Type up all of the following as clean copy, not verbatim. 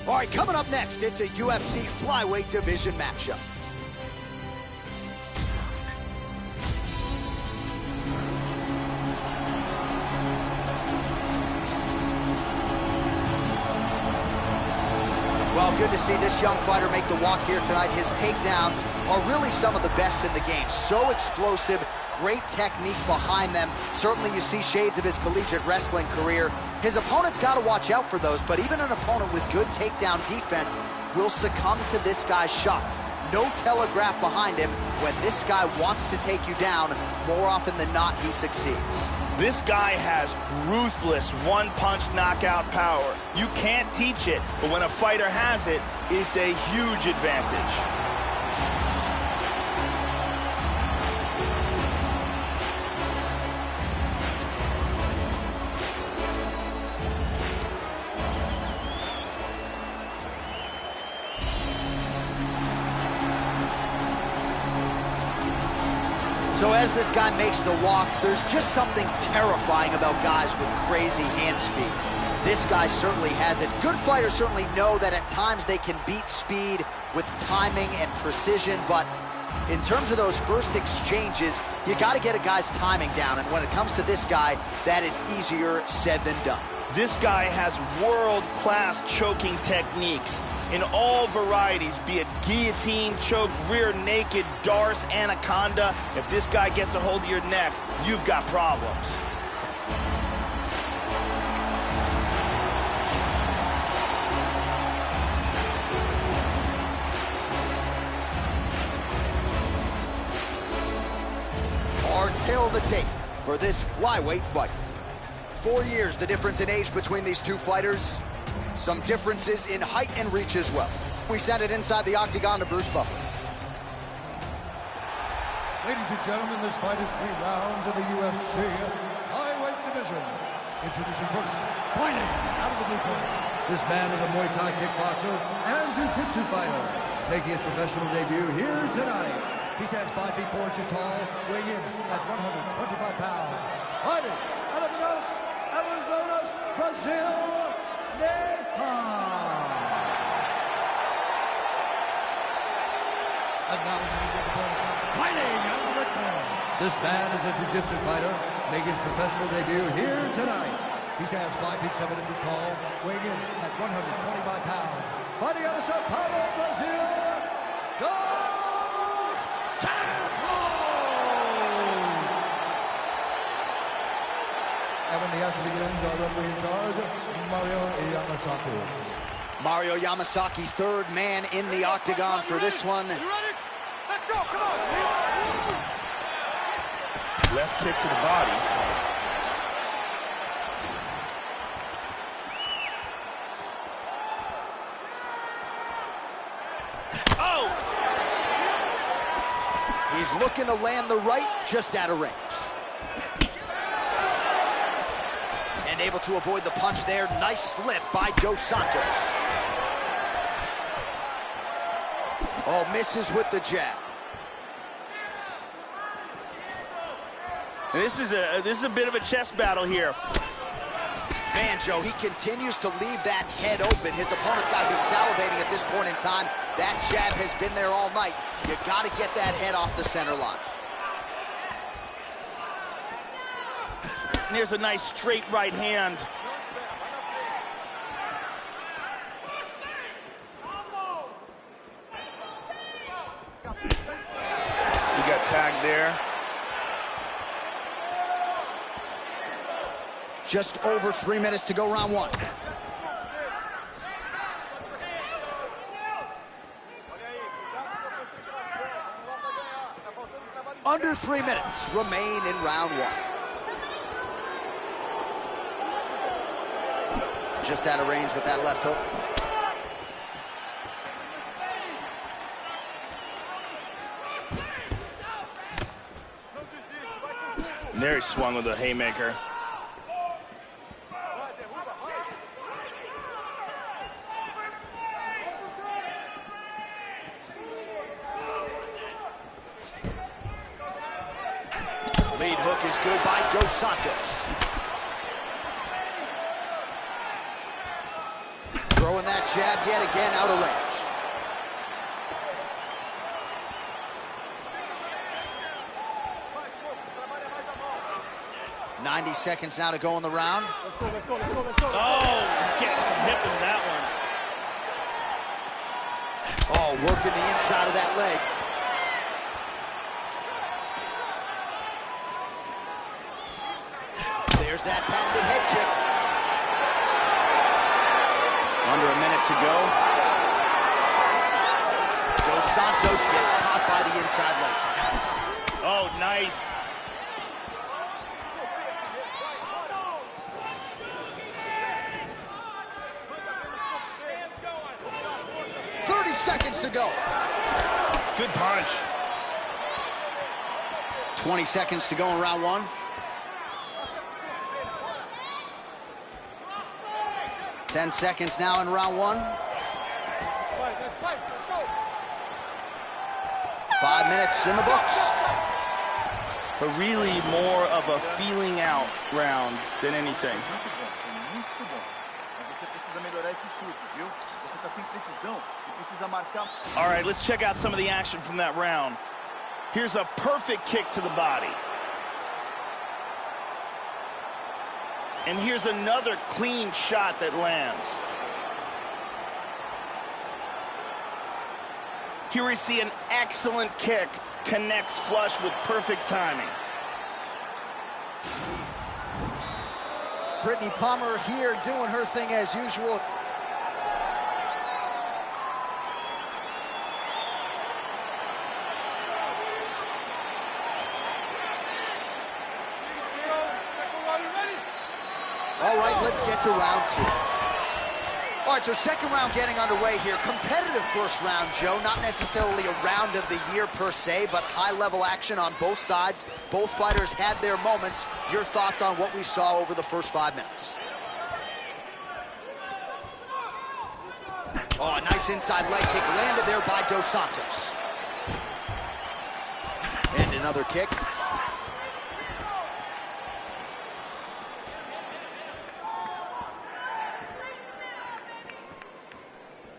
All right, coming up next, it's a UFC flyweight division matchup. Well, good to see this young fighter make the walk here tonight. His takedowns are really some of the best in the game. So explosive, great technique behind them. Certainly you see shades of his collegiate wrestling career. His opponent's got to watch out for those, but even an opponent with good takedown defense will succumb to this guy's shots. No telegraph behind him. When this guy wants to take you down, more often than not, he succeeds. This guy has ruthless one-punch knockout power. You can't teach it, but when a fighter has it, it's a huge advantage. So as this guy makes the walk, there's just something terrifying about guys with crazy hand speed. This guy certainly has it. Good fighters certainly know that at times they can beat speed with timing and precision, but in terms of those first exchanges, you got to get a guy's timing down, and when it comes to this guy, that is easier said than done. This guy has world-class choking techniques in all varieties, be it guillotine, choke, rear naked, Darce, anaconda. If this guy gets a hold of your neck, you've got problems. Our tale of the tape for this flyweight fight. 4 years the difference in age between these two fighters. Some differences in height and reach as well. We send it inside the octagon to Bruce Buffer. Ladies and gentlemen, this fight is 3 rounds in the UFC flyweight division. Introducing first, fighting out of the blue corner. This man is a Muay Thai kickboxer and jiu-jitsu fighter, making his professional debut here tonight. He stands 5 feet 4 inches tall, weighing in at 125 pounds. Fighting out of Manaus, Arizona, Brazil, and now fighting out of the red corner. This man is a jiu-jitsu fighter, making his professional debut here tonight. He stands 5 feet 7 inches tall, weighing in at 125 pounds. Fighting out of Sao Paulo, Brazil, Dos Santos! And when the action begins, our referee in charge, Mario Yamasaki. Mario Yamasaki, third man in the octagon for this one. You ready? Let's go, come on! Left kick to the body. Oh! He's looking to land the right, just out of range. And able to avoid the punch there. Nice slip by Dos Santos. Oh, misses with the jab. This is a bit of a chess battle here. Man, Joe, he continues to leave that head open. His opponent's got to be salivating at this point in time. That jab has been there all night. You got to get that head off the center line. And here's a nice straight right hand. He got tagged there. Just over 3 minutes to go, round 1. Under 3 minutes remain in round 1. Just out of range with that left hook. And there he swung with a haymaker. Lead hook is good by Dos Santos. Throwing that jab yet again out of range. 90 seconds now to go in the round. Oh, he's getting some hip in that one. Oh, working the inside of that leg. There's that patented head kick. Under a minute to go. Dos Santos gets caught by the inside leg kick. Oh, nice. Seconds to go. Good punch. 20 seconds to go in round one. 10 seconds now in round one. 5 minutes in the books. But really more of a feeling out round than anything. All right, let's check out some of the action from that round. Here's a perfect kick to the body. And here's another clean shot that lands. Here we see an excellent kick, connects flush with perfect timing. Brittany Palmer here doing her thing as usual. All right, let's get to round two. All right, so second round getting underway here. Competitive first round, Joe. Not necessarily a round of the year per se, but high-level action on both sides. Both fighters had their moments. Your thoughts on what we saw over the first 5 minutes? Oh, a nice inside leg kick landed there by Dos Santos. And another kick.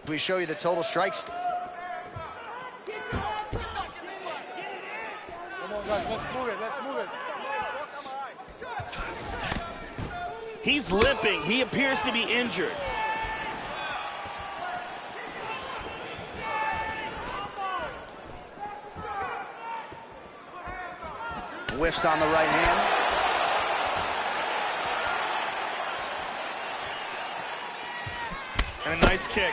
We show you the total strikes. Come on, guys, let's move it, let's move it. He's limping. He appears to be injured. Whiffs on the right hand. And a nice kick.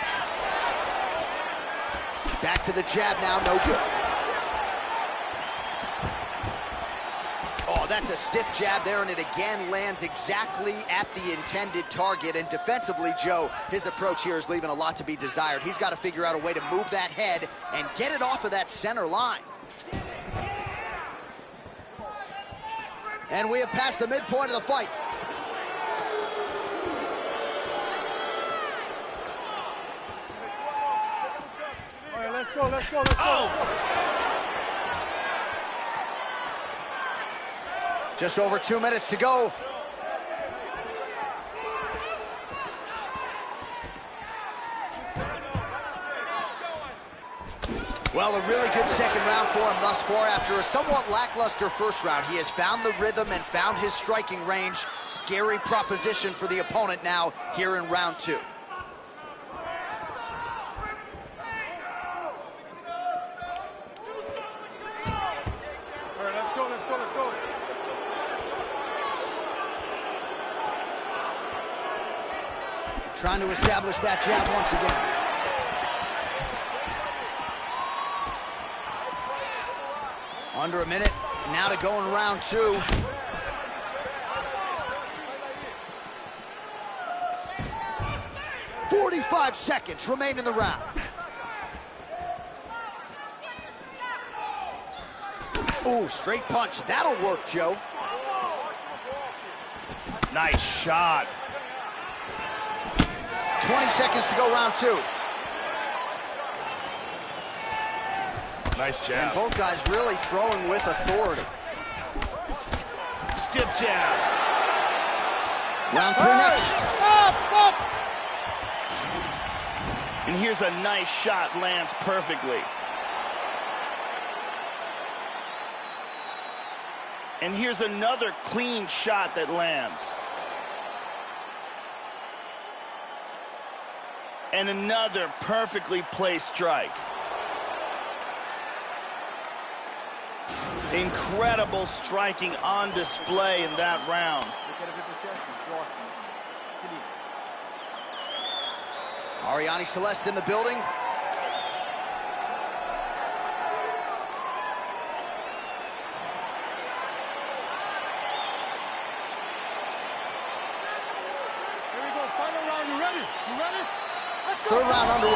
Back to the jab now, no good. Oh, that's a stiff jab there, and it again lands exactly at the intended target. And defensively, Joe, his approach here is leaving a lot to be desired. He's got to figure out a way to move that head and get it off of that center line. And we have passed the midpoint of the fight. Let's go, let's go, let's go. Oh! Just over 2 minutes to go. Well, a really good second round for him thus far. After a somewhat lackluster first round, he has found the rhythm and found his striking range. Scary proposition for the opponent now here in round two. Trying to establish that jab once again. Under a minute now to go in round two. "45 seconds remain in the round. Ooh, straight punch. That'll work, Joe. Nice shot. 20 seconds to go, round two. Nice jab. And both guys really throwing with authority. Stiff jab. Round three next. Stop, stop. And here's a nice shot, lands perfectly. And here's another clean shot that lands. And another perfectly placed strike. Incredible striking on display in that round. Arianny Celeste in the building. Third round underway.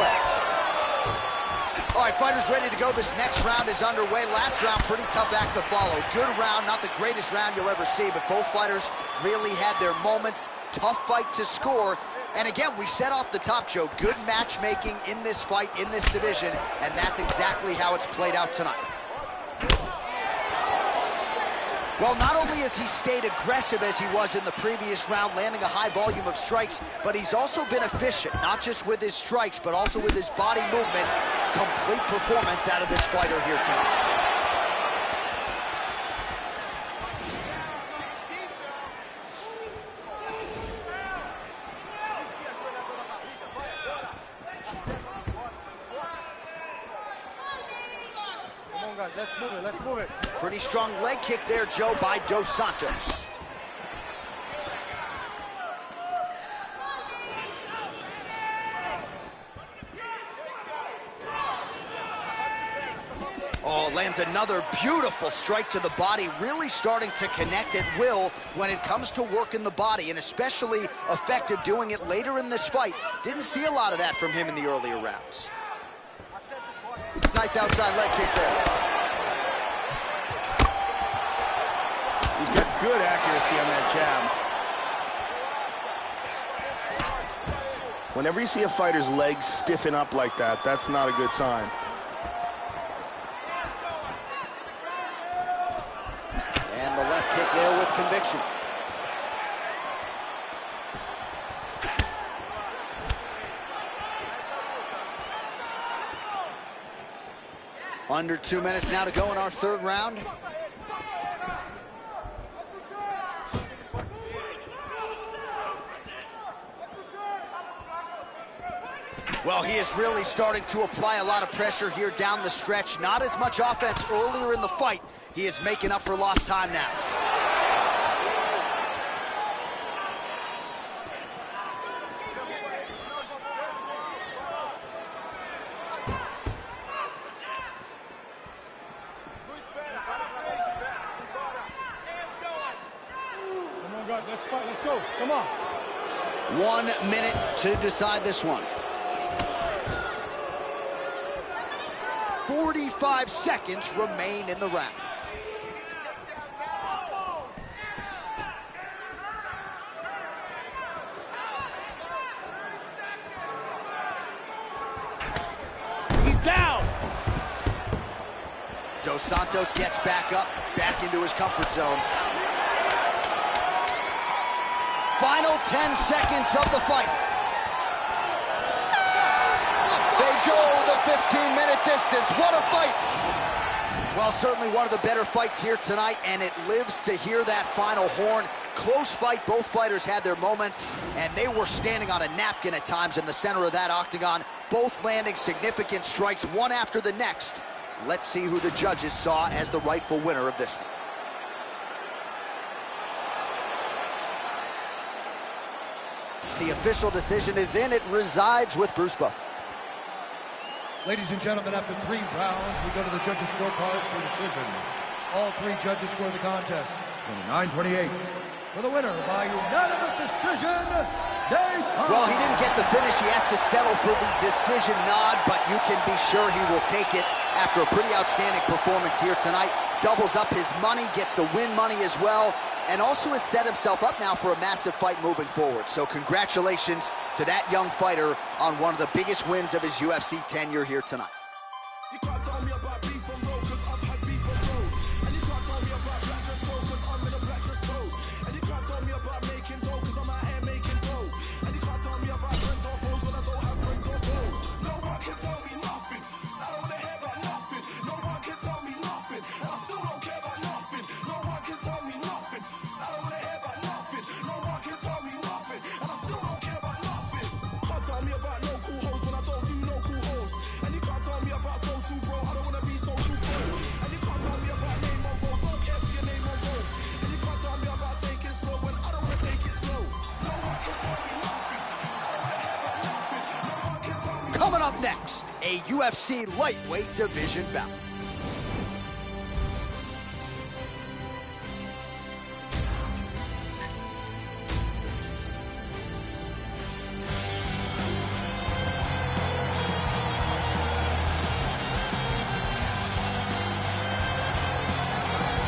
All right, fighters ready to go. This next round is underway. Last round, pretty tough act to follow. Good round, not the greatest round you'll ever see, but both fighters really had their moments. Tough fight to score. And again, we set off the top, Joe. Good matchmaking in this fight, in this division, and that's exactly how it's played out tonight. Well, not only has he stayed aggressive as he was in the previous round, landing a high volume of strikes, but he's also been efficient, not just with his strikes, but also with his body movement. Complete performance out of this fighter here tonight. Let's move it, let's move it. Pretty strong leg kick there, Joe, by Dos Santos. Oh, lands another beautiful strike to the body, really starting to connect at will when it comes to working the body, and especially effective doing it later in this fight. Didn't see a lot of that from him in the earlier rounds. Nice outside leg kick there. He's got good accuracy on that jab. Whenever you see a fighter's legs stiffen up like that, that's not a good sign. And the left kick there with conviction. Under 2 minutes now to go in our third round. Well, he is really starting to apply a lot of pressure here down the stretch. Not as much offense earlier in the fight. He is making up for lost time now. Come on, God, let's fight, let's go, come on. 1 minute to decide this one. 45 seconds remain in the round. He's down! Dos Santos gets back up, back into his comfort zone. Final 10 seconds of the fight. They go the 15-minute distance. What a fight! Well, certainly one of the better fights here tonight, and it lives to hear that final horn. Close fight. Both fighters had their moments, and they were standing on a napkin at times in the center of that octagon, both landing significant strikes, one after the next. Let's see who the judges saw as the rightful winner of this one. The official decision is in. It resides with Bruce Buffer. Ladies and gentlemen, after 3 rounds, we go to the judges' scorecards for decision. All 3 judges scored the contest 29-28. For the winner by unanimous decision, Dave. Well, he didn't get the finish. He has to settle for the decision nod, but you can be sure he will take it after a pretty outstanding performance here tonight. Doubles up his money, gets the win money as well, and also has set himself up now for a massive fight moving forward. So congratulations to that young fighter on one of the biggest wins of his UFC tenure here tonight. You can't tell me about beef from road, cause I've had beef from road. And you can't tell me about black dress code, cause I'm in a black dress code. And you can't tell me about making dough, cause I'm out here making dough. And you can't tell me about friends or foes when I don't have friends or foes. No, Up next, a UFC lightweight division bout.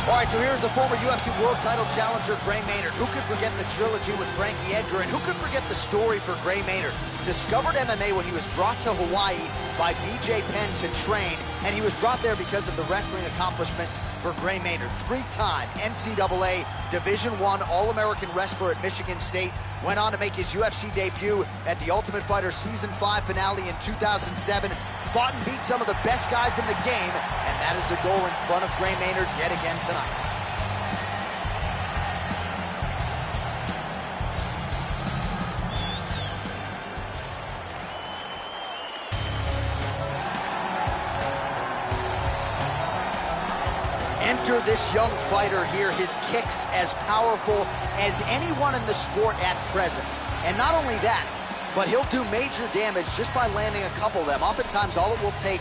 All right, so here's the former UFC World Title challenger, Gray Maynard. Who could forget the trilogy with Frankie Edgar, and who could forget the story for Gray Maynard? Discovered MMA when he was brought to Hawaii by BJ Penn to train, and he was brought there because of the wrestling accomplishments for Gray Maynard. Three-time NCAA Division I All-American wrestler at Michigan State, went on to make his UFC debut at the Ultimate Fighter Season 5 finale in 2007, fought and beat some of the best guys in the game, and that is the goal in front of Gray Maynard yet again tonight. Enter this young fighter here, his kicks as powerful as anyone in the sport at present. And not only that, but he'll do major damage just by landing a couple of them. Oftentimes, all it will take,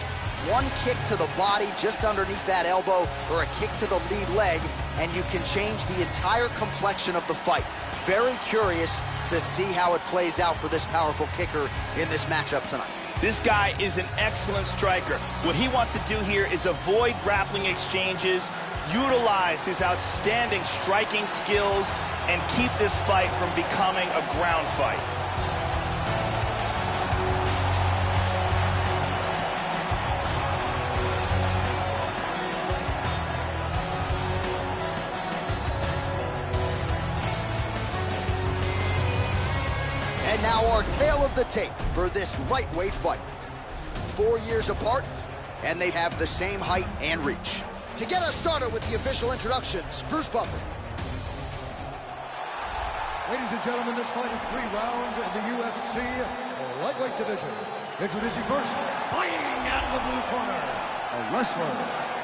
one kick to the body just underneath that elbow or a kick to the lead leg, and you can change the entire complexion of the fight. Very curious to see how it plays out for this powerful kicker in this matchup tonight. This guy is an excellent striker. What he wants to do here is avoid grappling exchanges, utilize his outstanding striking skills, and keep this fight from becoming a ground fight. And now our tale of the tape for this lightweight fight. 4 years apart, and they have the same height and reach. To get us started with the official introductions, Bruce Buffer. Ladies and gentlemen, this fight is 3 rounds in the UFC lightweight division. Introducing first, fighting out of the blue corner, a wrestler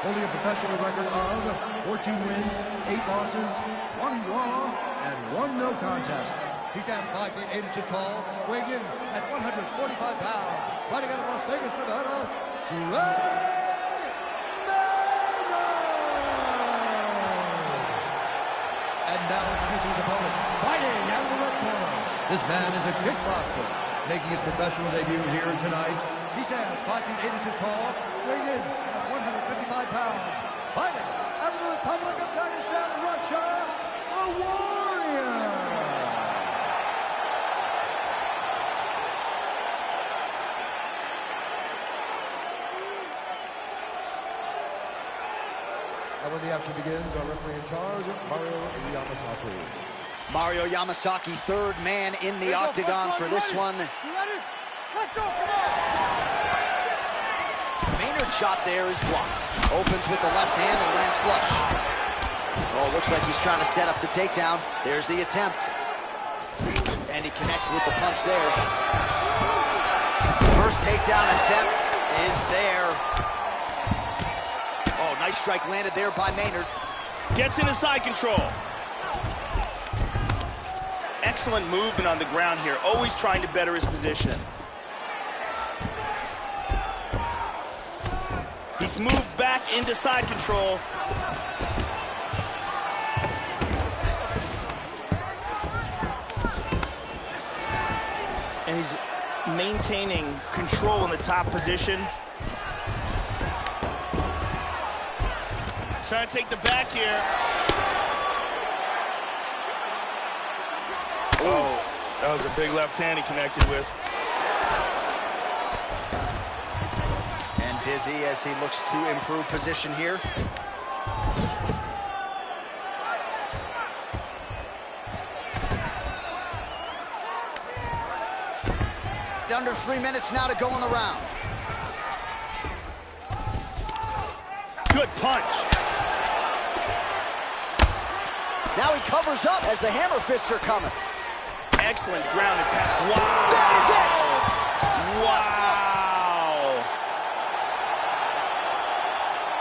holding a professional record of 14 wins, 8 losses, 1 draw, and 1 no contest. He stands 5 feet 8 inches tall, weighing in at 145 pounds. Fighting out of Las Vegas, Nevada, Gray Maynard! And now introducing his opponent, fighting out of the red corner. This man is a kickboxer, making his professional debut here tonight. He stands 5 feet 8 inches tall, weighing in at 155 pounds. Fighting out of the Republic of Dagestan, Russia, a warrior! And when the action begins, our referee in charge, Mario Yamasaki. Mario Yamasaki, third man in the octagon for this one. You ready? Let's go, come on! Maynard's shot there is blocked. Opens with the left hand and lands flush. Oh, looks like he's trying to set up the takedown. There's the attempt. And he connects with the punch there. First takedown attempt is there. Oh, nice strike landed there by Maynard. Gets into side control. Excellent movement on the ground here, always trying to better his position. He's moved back into side control. And he's maintaining control in the top position. Trying to take the back here. Oh, that was a big left hand he connected with. And busy as he looks to improve position here. Under 3 minutes now to go in the round. Good punch. Now he covers up as the hammer fists are coming. Excellent ground and pound. Wow. That is it. Wow.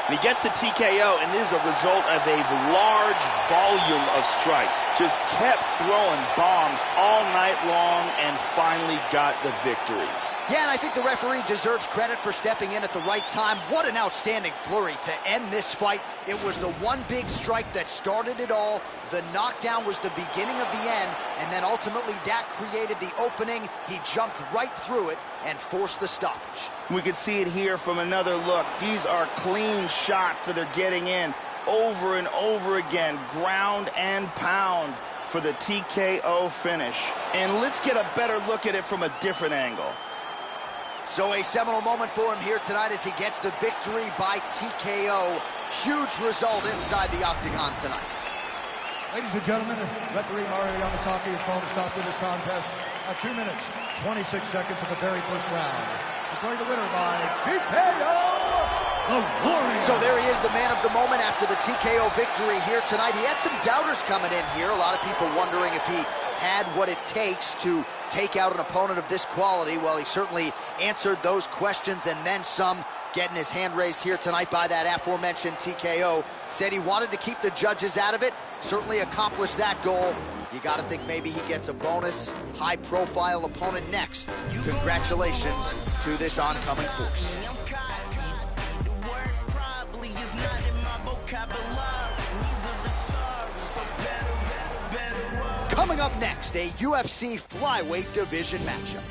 And he gets the TKO, and this is a result of a large volume of strikes. Just kept throwing bombs all night long and finally got the victory. Yeah, and I think the referee deserves credit for stepping in at the right time. What an outstanding flurry to end this fight. It was the one big strike that started it all. The knockdown was the beginning of the end, and then ultimately that created the opening. He jumped right through it and forced the stoppage. We could see it here from another look. These are clean shots that are getting in over and over again, ground and pound for the TKO finish. And let's get a better look at it from a different angle. So a seminal moment for him here tonight as he gets the victory by TKO. Huge result inside the octagon tonight. Ladies and gentlemen, referee Mario Yamasaki has called a stop to this contest at 2 minutes, 26 seconds of the very first round. Declaring the winner by TKO, the Warrior. So there he is, the man of the moment after the TKO victory here tonight. He had some doubters coming in here. A lot of people wondering if he had what it takes to take out an opponent of this quality. Well, he certainly answered those questions and then some, getting his hand raised here tonight by that aforementioned TKO. Said he wanted to keep the judges out of it. Certainly accomplished that goal. You got to think maybe he gets a bonus high-profile opponent next. Congratulations to this oncoming force. Coming up next, a UFC flyweight division matchup.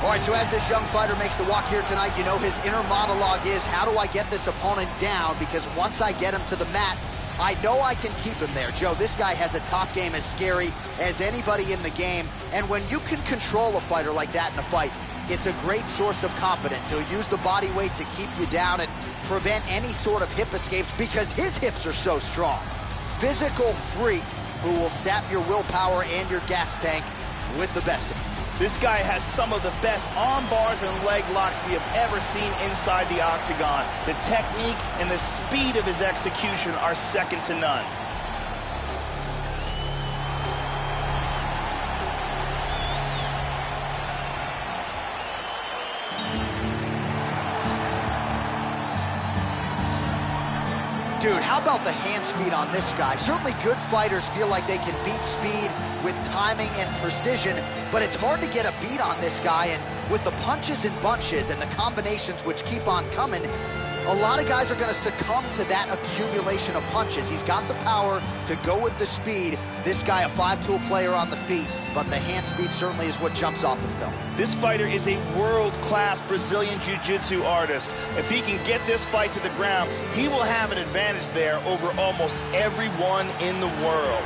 All right, so as this young fighter makes the walk here tonight, you know his inner monologue is, how do I get this opponent down? Because once I get him to the mat, I know I can keep him there. Joe, this guy has a top game as scary as anybody in the game. And when you can control a fighter like that in a fight, it's a great source of confidence. He'll use the body weight to keep you down and prevent any sort of hip escapes because his hips are so strong. Physical freak who will sap your willpower and your gas tank with the best of them. This guy has some of the best arm bars and leg locks we have ever seen inside the octagon. The technique and the speed of his execution are second to none. Dude, how about the hand speed on this guy? Certainly good fighters feel like they can beat speed with timing and precision, but it's hard to get a beat on this guy, and with the punches and bunches and the combinations which keep on coming, a lot of guys are going to succumb to that accumulation of punches. He's got the power to go with the speed. This guy, a five-tool player on the feet, but the hand speed certainly is what jumps off the film. This fighter is a world-class Brazilian Jiu-Jitsu artist. If he can get this fight to the ground, he will have an advantage there over almost everyone in the world.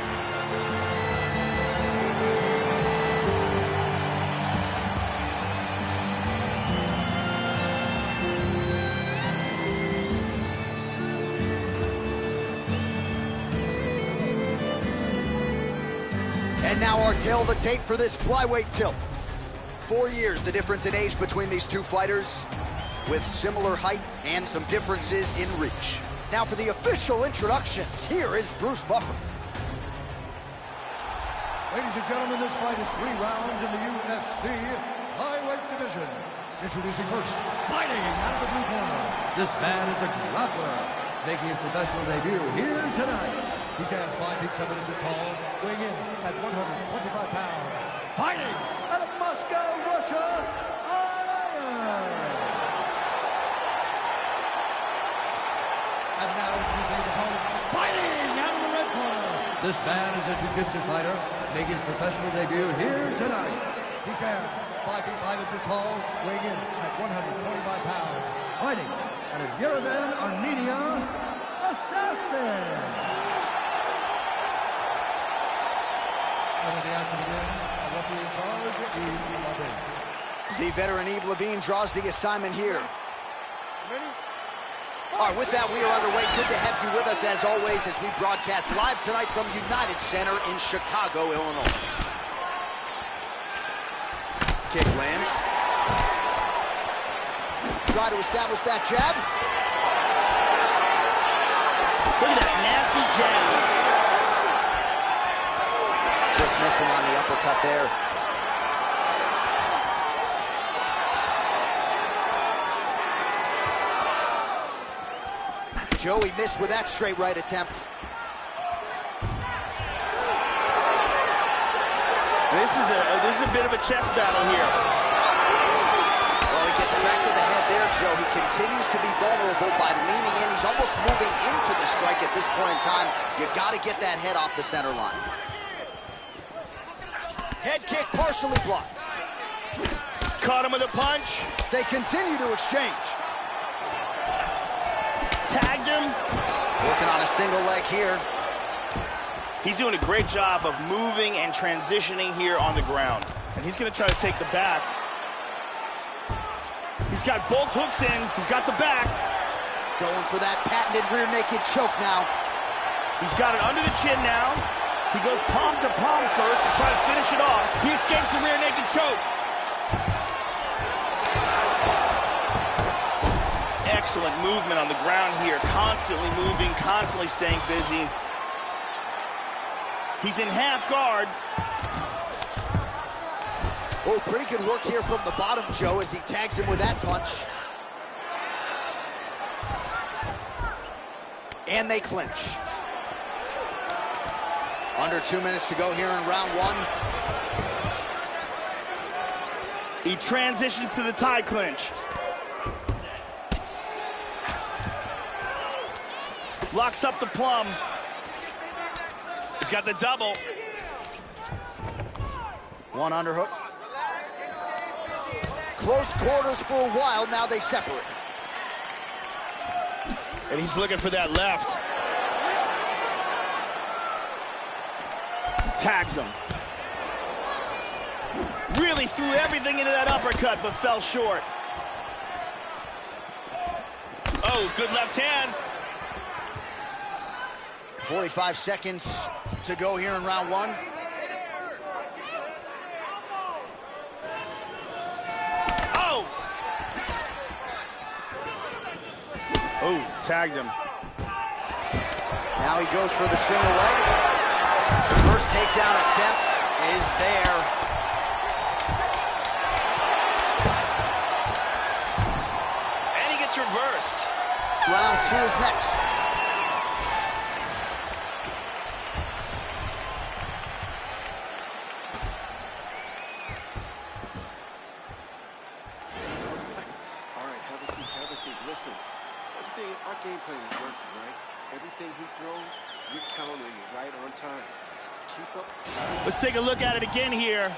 And now our tail of the tape for this flyweight tilt. 4 years, the difference in age between these two fighters, with similar height and some differences in reach. Now for the official introductions, here is Bruce Buffer. Ladies and gentlemen, this fight is 3 rounds in the UFC flyweight division. Introducing first, fighting out of the blue corner. This man is a grappler, making his professional debut here tonight. He stands 5 feet 7 inches tall, weighing in at 125 pounds. Fighting out of Moscow, Russia, Iron. And now introducing his opponent, fighting out of the red corner. This man is a jiu-jitsu fighter, making his professional debut here tonight. He stands 5 feet 5 inches tall, weighing in at 125 pounds. Fighting out of Yerevan, Armenia, Assassin. And when the action begins, our referee in charge, Yves Lavigne. The veteran Yves Lavigne draws the assignment here. All right, with that, we are underway. Good to have you with us, as always, as we broadcast live tonight from United Center in Chicago, Illinois. Kick lands. Try to establish that jab. Look at that nasty jab. Just missing on the uppercut there. Joey missed with that straight right attempt. This is a bit of a chess battle here. Well, he gets cracked to the head there, Joe. He continues to be vulnerable by leaning in. He's almost moving into the strike at this point in time. You got to get that head off the center line. Head kick partially blocked. Caught him with a punch. They continue to exchange. Tagged him. Working on a single leg here. He's doing a great job of moving and transitioning here on the ground. And he's going to try to take the back. He's got both hooks in. He's got the back. Going for that patented rear naked choke now. He's got it under the chin now. He goes palm to palm first to try to finish it off. He escapes the rear naked choke. Excellent movement on the ground here. Constantly moving, constantly staying busy. He's in half guard. Oh, pretty good work here from the bottom, Joe, as he tags him with that punch. And they clinch. Under 2 minutes to go here in round one. He transitions to the tie clinch. Locks up the plum. He's got the double. One underhook. Close quarters for a while, now they separate. And he's looking for that left. Tags him. Really threw everything into that uppercut, but fell short. Oh, good left hand. 45 seconds to go here in round one. Oh! Oh, tagged him. Now he goes for the single leg. The first takedown attempt is there. And he gets reversed. Round two is next. Listen, everything, our game plan is working, right? Everything he throws, you're countering right on time. Keep up. Let's take a look at it again here.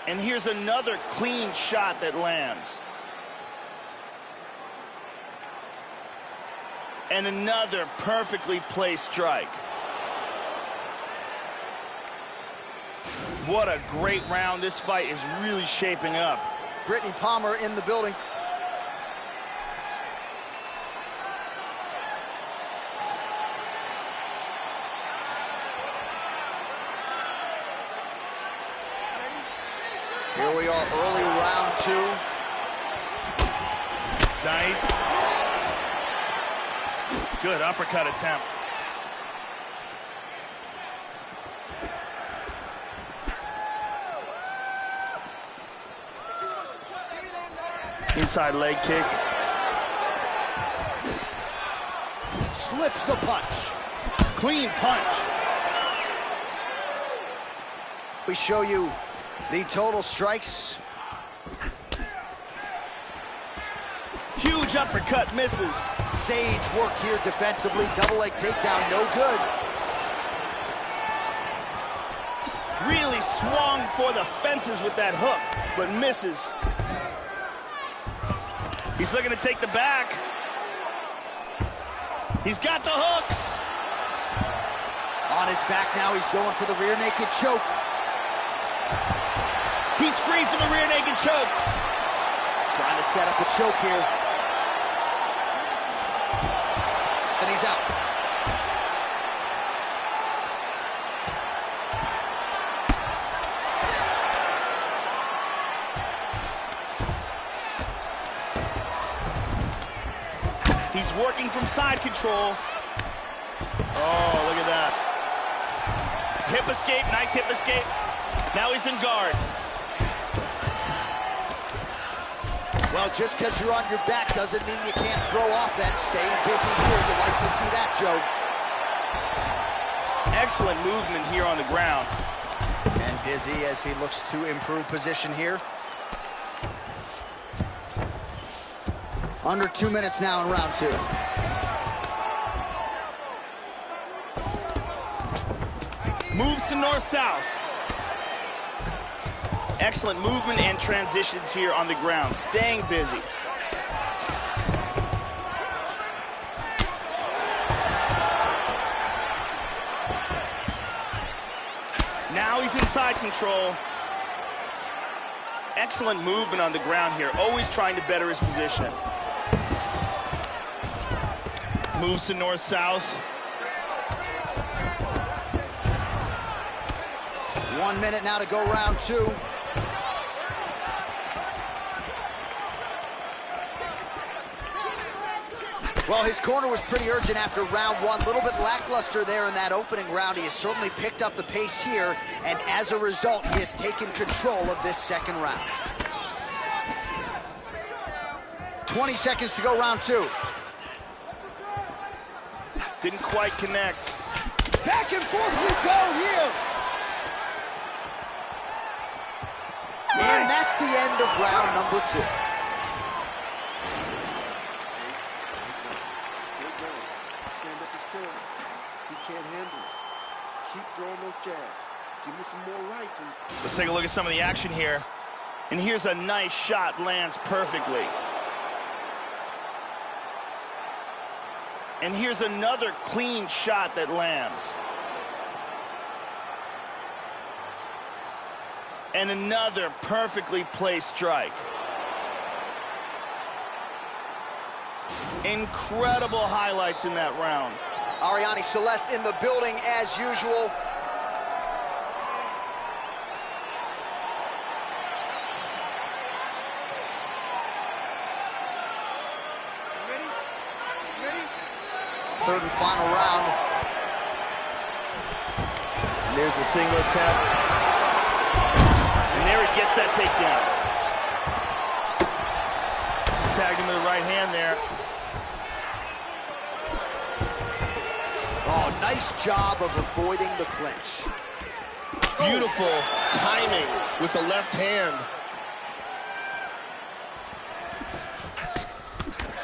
And here's another clean shot that lands. And another perfectly placed strike. What a great round. This fight is really shaping up. Brittany Palmer in the building. Here we are, early round two. Nice. Good uppercut attempt. Inside leg kick. Slips the punch. Clean punch. We show you the total strikes. Huge uppercut misses. Sage work here defensively. Double leg takedown, no good. Really swung for the fences with that hook, but misses. He's looking to take the back. He's got the hooks. On his back now, he's going for the rear naked choke. He's free from the rear naked choke. Trying to set up a choke here. And he's out. He's working from side control. Oh, look at that. Hip escape, nice hip escape. Now he's in guard. Well, just because you're on your back doesn't mean you can't throw offense. Staying busy here, you like to see that, Joe. Excellent movement here on the ground. And busy as he looks to improve position here. Under 2 minutes now in round 2. Moves to north-south. Excellent movement and transitions here on the ground. Staying busy. Now he's inside control. Excellent movement on the ground here. Always trying to better his position. Moves to north-south. 1 minute now to go round 2. Well, his corner was pretty urgent after round 1. A little bit lackluster there in that opening round. He has certainly picked up the pace here, and as a result, he has taken control of this second round. 20 seconds to go round 2. Didn't quite connect. Back and forth we go here. And that's the end of round number 2. Stand up his killer. He can't handle it. Keep throwing those jabs. Give me some more rights. And Let's take a look at some of the action here. And here's a nice shot, lands perfectly. And here's another clean shot that lands. And another perfectly placed strike. Incredible highlights in that round. Arianny Celeste in the building as usual. Third and final round. And there's a single attempt. And there he gets that takedown. Just tagged him with the right hand there. Oh, nice job of avoiding the clinch. Beautiful timing with the left hand.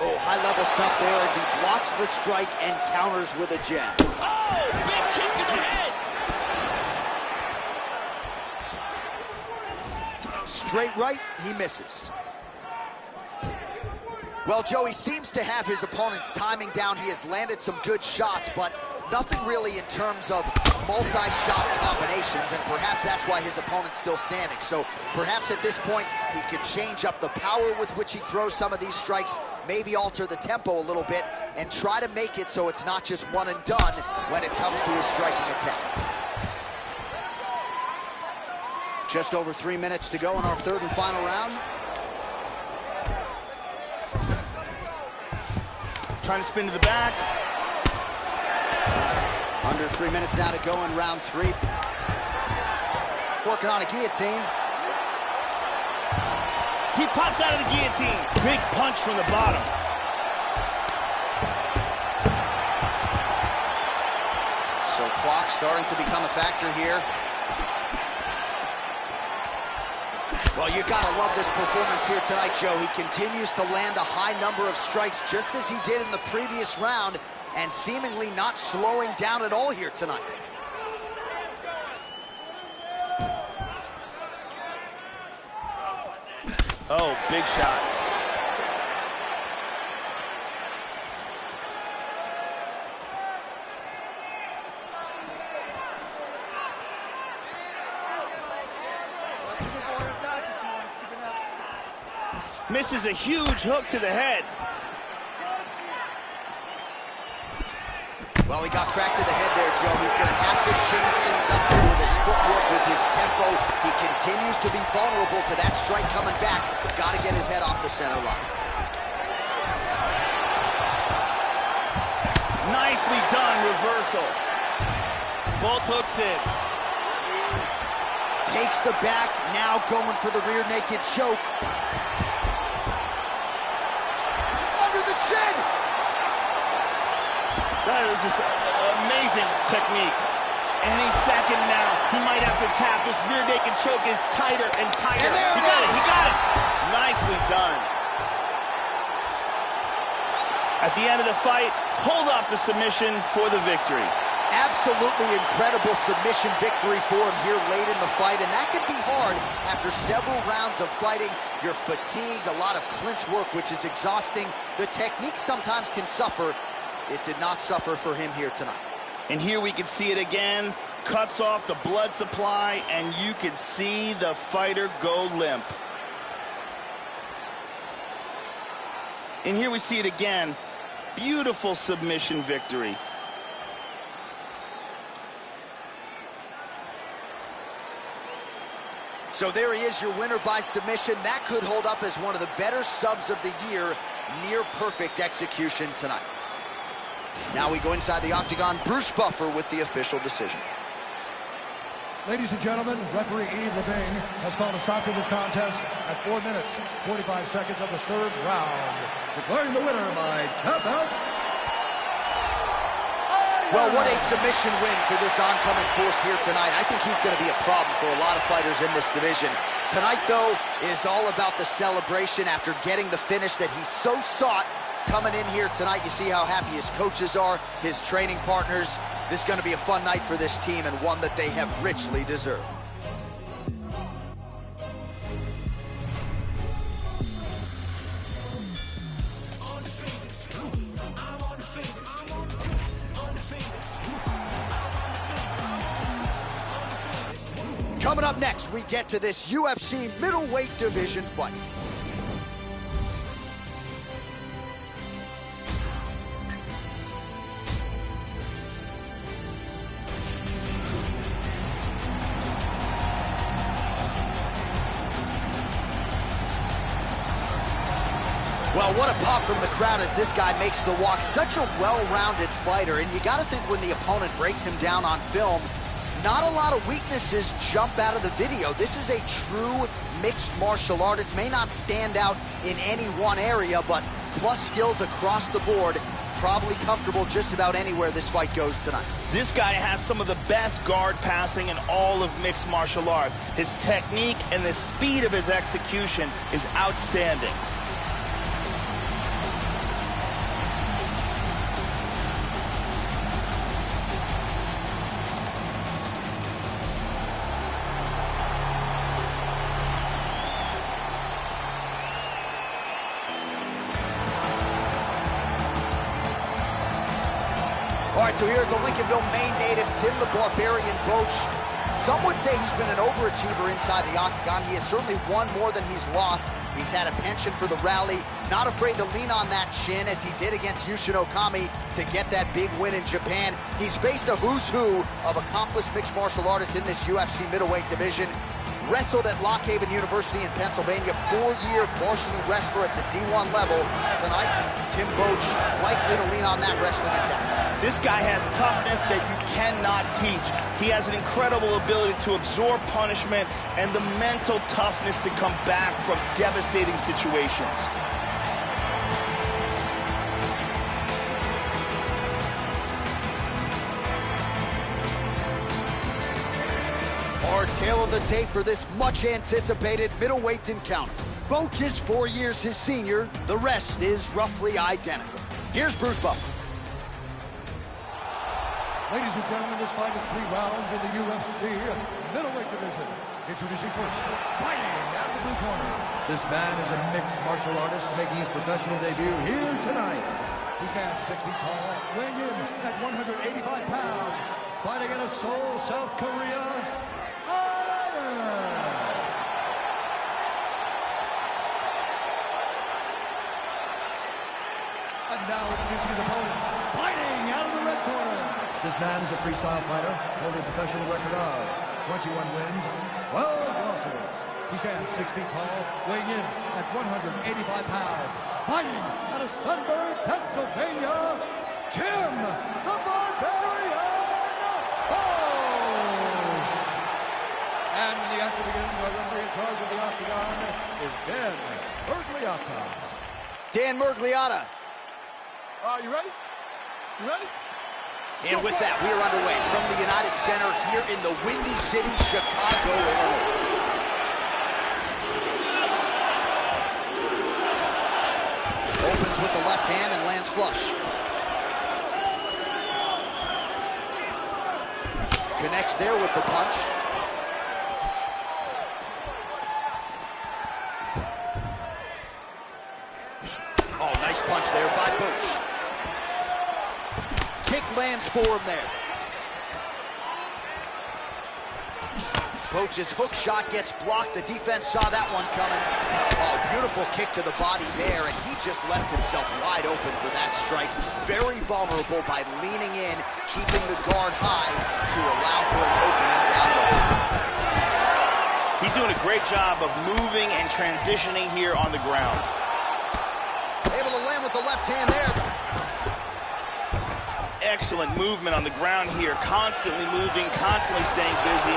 Oh, high-level stuff there as he blocks the strike and counters with a jab. Oh, big kick to the head. Straight right, he misses. Well, Joe, he seems to have his opponent's timing down. He has landed some good shots, but nothing really in terms of multi-shot combinations, and perhaps that's why his opponent's still standing. So perhaps at this point, he could change up the power with which he throws some of these strikes, maybe alter the tempo a little bit, and try to make it so it's not just one and done when it comes to his striking attack. Just over 3 minutes to go in our third and final round. Trying to spin to the back. Under 3 minutes now to go in round 3. Working on a guillotine. He popped out of the guillotine. Big punch from the bottom. So clock starting to become a factor here. Well, you gotta love this performance here tonight, Joe. He continues to land a high number of strikes just as he did in the previous round, and seemingly not slowing down at all here tonight. Oh, big shot. Misses a huge hook to the head. Well, he got cracked to the head there, Joe. He's going to have to change things up here with his footwork, with his tempo. He continues to be vulnerable to that strike coming back. Got to get his head off the center line. Nicely done, reversal. Both hooks in. Takes the back, now going for the rear naked choke. submission! That is just amazing technique. Any second now, he might have to tap. This rear naked choke is tighter and tighter. And there he got it, he got it. Nicely done. At the end of the fight, pulled off the submission for the victory. Absolutely incredible submission victory for him here late in the fight, and that can be hard after several rounds of fighting. You're fatigued, a lot of clinch work, which is exhausting. The technique sometimes can suffer. It did not suffer for him here tonight. And here we can see it again. Cuts off the blood supply, and you can see the fighter go limp. And here we see it again. Beautiful submission victory. So there he is, your winner by submission. That could hold up as one of the better subs of the year. Near perfect execution tonight. Now we go inside the octagon. Bruce Buffer with the official decision. Ladies and gentlemen, referee Yves Lavigne has called a stop to this contest at 4 minutes, 45 seconds of the third round, declaring the winner by tap out. Well, what a submission win for this oncoming force here tonight. I think he's going to be a problem for a lot of fighters in this division. Tonight, though, is all about the celebration after getting the finish that he so sought. Coming in here tonight, you see how happy his coaches are, his training partners. This is going to be a fun night for this team and one that they have richly deserved. Coming up next, we get to this UFC middleweight division fight. Well, what a pop from the crowd as this guy makes the walk. Such a well-rounded fighter, and you got to think when the opponent breaks him down on film, not a lot of weaknesses jump out of the video. This is a true mixed martial artist. May not stand out in any one area, but plus skills across the board. Probably comfortable just about anywhere this fight goes tonight. This guy has some of the best guard passing in all of mixed martial arts. His technique and the speed of his execution is outstanding. All right, so here's the Lincolnville, Maine native, Tim the Barbarian Boetsch. Some would say he's been an overachiever inside the octagon. He has certainly won more than he's lost. He's had a penchant for the rally, not afraid to lean on that chin as he did against Yushin Okami to get that big win in Japan. He's faced a who's who of accomplished mixed martial artists in this UFC middleweight division. Wrestled at Lock Haven University in Pennsylvania, 4-year varsity wrestler at the D1 level. Tonight, Tim Boetsch likely to lean on that wrestling attack. This guy has toughness that you cannot teach. He has an incredible ability to absorb punishment and the mental toughness to come back from devastating situations. Our tail of the tape for this much-anticipated middleweight encounter. Boetsch is 4 years his senior. The rest is roughly identical. Here's Bruce Buffer. Ladies and gentlemen, this fight is 3 rounds in the UFC middleweight division. Introducing first, fighting out of the blue corner. This man is a mixed martial artist making his professional debut here tonight. He stands 6 feet tall, weighing in at 185 pounds. Fighting out of Seoul, South Korea, and now introducing his opponent, fighting out of the red corner. This man is a freestyle fighter, holding a professional record of 21 wins, 12 losses. He stands 6 feet tall, weighing in at 185 pounds. Fighting out of Sunbury, Pennsylvania, Tim the Barbarian Boetsch. And when the action begins, our referee in charge of the octagon is Dan Miragliotta. Dan Miragliotta. You ready? You ready? And with that, we are underway from the United Center here in the Windy City, Chicago, Illinois. Opens with the left hand and lands flush. Connects there with the punch. Oh, nice punch there by Booch. Kick lands for him there. Booch's hook shot gets blocked. The defense saw that one coming. Oh, beautiful kick to the body there, and he just left himself wide open for that strike. Very vulnerable by leaning in, keeping the guard high to allow for an opening down low. He's doing a great job of moving and transitioning here on the ground. Able to land with the left hand there. Excellent movement on the ground here, constantly moving, constantly staying busy.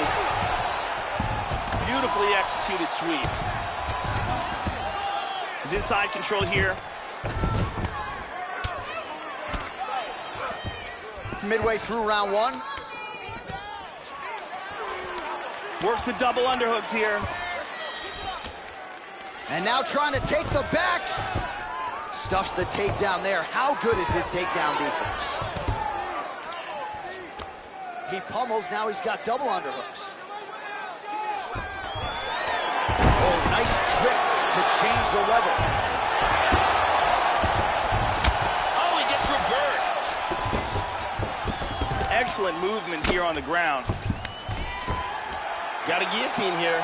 Beautifully executed sweep. His inside control here. Midway through round one. Works the double underhooks here. And now trying to take the back. Stuffs the takedown there. How good is his takedown defense? He pummels, now he's got double underhooks. Oh, nice trick to change the level. Oh, he gets reversed. Excellent movement here on the ground. Got a guillotine here.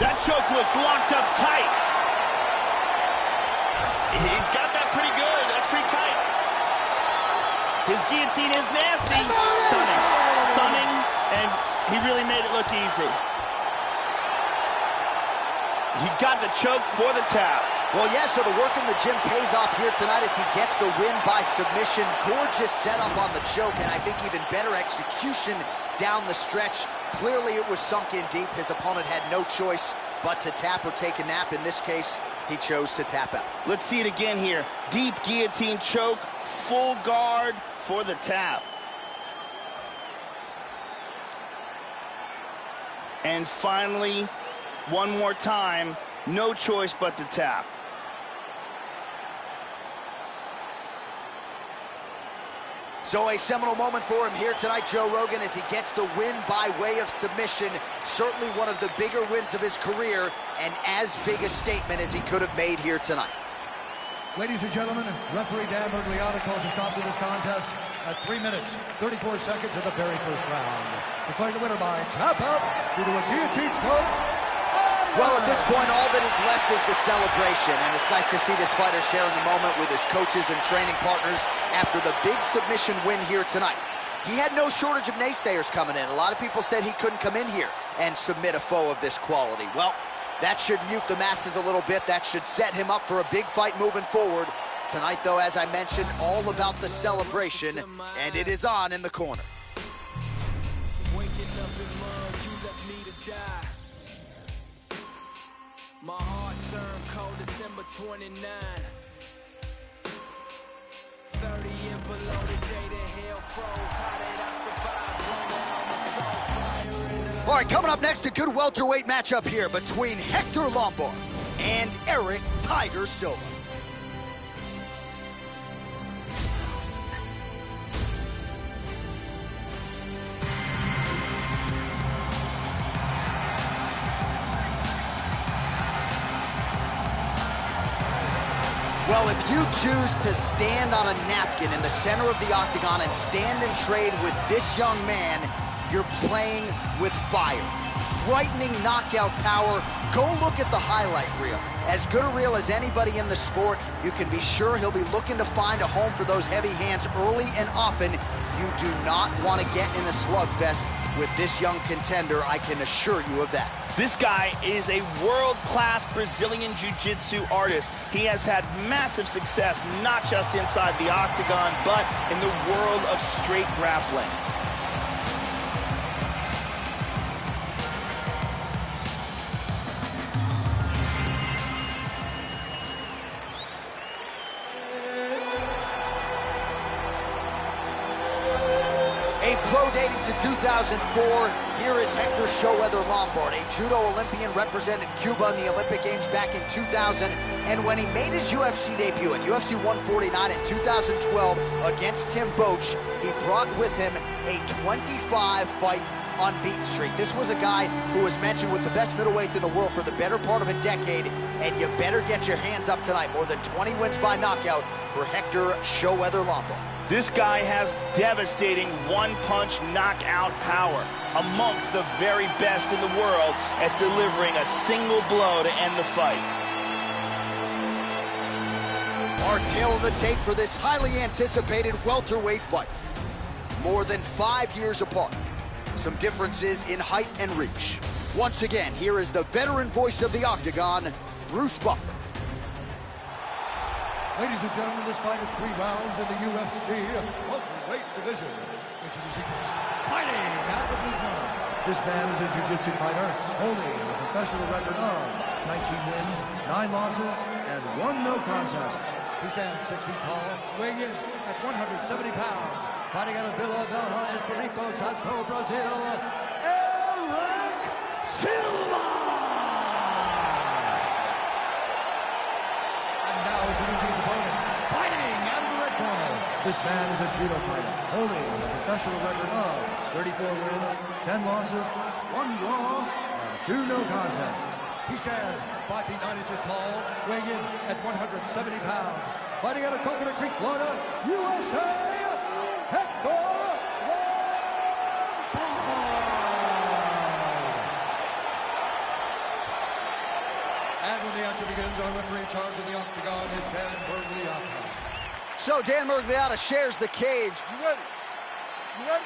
That choke looks locked up tight. He's got that pretty good. That's pretty tight. His guillotine is nasty. Stunning. Stunning, and he really made it look easy. He got the choke for the tap. Well, yeah, so the work in the gym pays off here tonight as he gets the win by submission. Gorgeous setup on the choke, and I think even better execution down the stretch. Clearly it was sunk in deep. His opponent had no choice but to tap or take a nap. In this case, he chose to tap out. Let's see it again here. Deep guillotine choke, full guard for the tap. And finally, one more time, no choice but to tap. So a seminal moment for him here tonight, Joe Rogan, as he gets the win by way of submission. Certainly one of the bigger wins of his career, and as big a statement as he could have made here tonight. Ladies and gentlemen, referee Dan Bergliano calls a stop to this contest at 3 minutes, 34 seconds of the very first round. Declaring the winner by tap out due to a guillotine choke. Well, at this point, all that is left is the celebration, and it's nice to see this fighter sharing the moment with his coaches and training partners after the big submission win here tonight. He had no shortage of naysayers coming in. A lot of people said he couldn't come in here and submit a foe of this quality. Well, that should mute the masses a little bit. That should set him up for a big fight moving forward. Tonight, though, as I mentioned, all about the celebration, and it is on in the corner. Waking up in mud, you left me to die. My heart turned cold December 29. 30 and below the day that hell froze. How did I survive? Blowing on my soul, fire in the... All right, coming up next, a good welterweight matchup here between Hector Lombard and Eric Tiger Silva. Well, if you choose to stand on a napkin in the center of the octagon and stand and trade with this young man, you're playing with fire. Frightening knockout power. Go look at the highlight reel. As good a reel as anybody in the sport, you can be sure he'll be looking to find a home for those heavy hands early and often. You do not want to get in a slugfest with this young contender, I can assure you of that. This guy is a world-class Brazilian Jiu-Jitsu artist. He has had massive success, not just inside the octagon, but in the world of straight grappling. pro dating to 2004, here is Hector Showweather Lombard, a judo Olympian, represented Cuba in the Olympic Games back in 2000. And when he made his UFC debut at UFC 149 in 2012 against Tim Boetsch, he brought with him a 25-fight unbeaten streak. This was a guy who was mentioned with the best middleweights in the world for the better part of a decade, and you better get your hands up tonight. More than 20 wins by knockout for Hector Showweather Lombard. This guy has devastating one-punch knockout power, amongst the very best in the world at delivering a single blow to end the fight. Our tale of the tape for this highly anticipated welterweight fight. More than 5 years apart. Some differences in height and reach. Once again, here is the veteran voice of the Octagon, Bruce Buffer. Ladies and gentlemen, this fight is 3 rounds in the UFC welterweight division. Introducing first, fighting out of the blue corner. This man is a jiu-jitsu fighter, holding a professional record of 19 wins, 9 losses, and 1 no contest. He stands 6 feet tall, weighing in at 170 pounds. Fighting out of Vila Velha, Espírito Santo, Brazil, Eric Silva! And now introducing his opponent, fighting out of the red corner. This man is a judo fighter, holding a professional record of 34 wins, 10 losses, 1 draw, and 2 no contests. He stands 5 feet 9 inches tall, weighing in at 170 pounds. Fighting out of Coconut Creek, Florida, USA, Hector Lombard! And when the action begins, our referee in charge of the Octagon is Dan Miragliotta. So Dan Miragliotta shares the cage. You ready? You ready?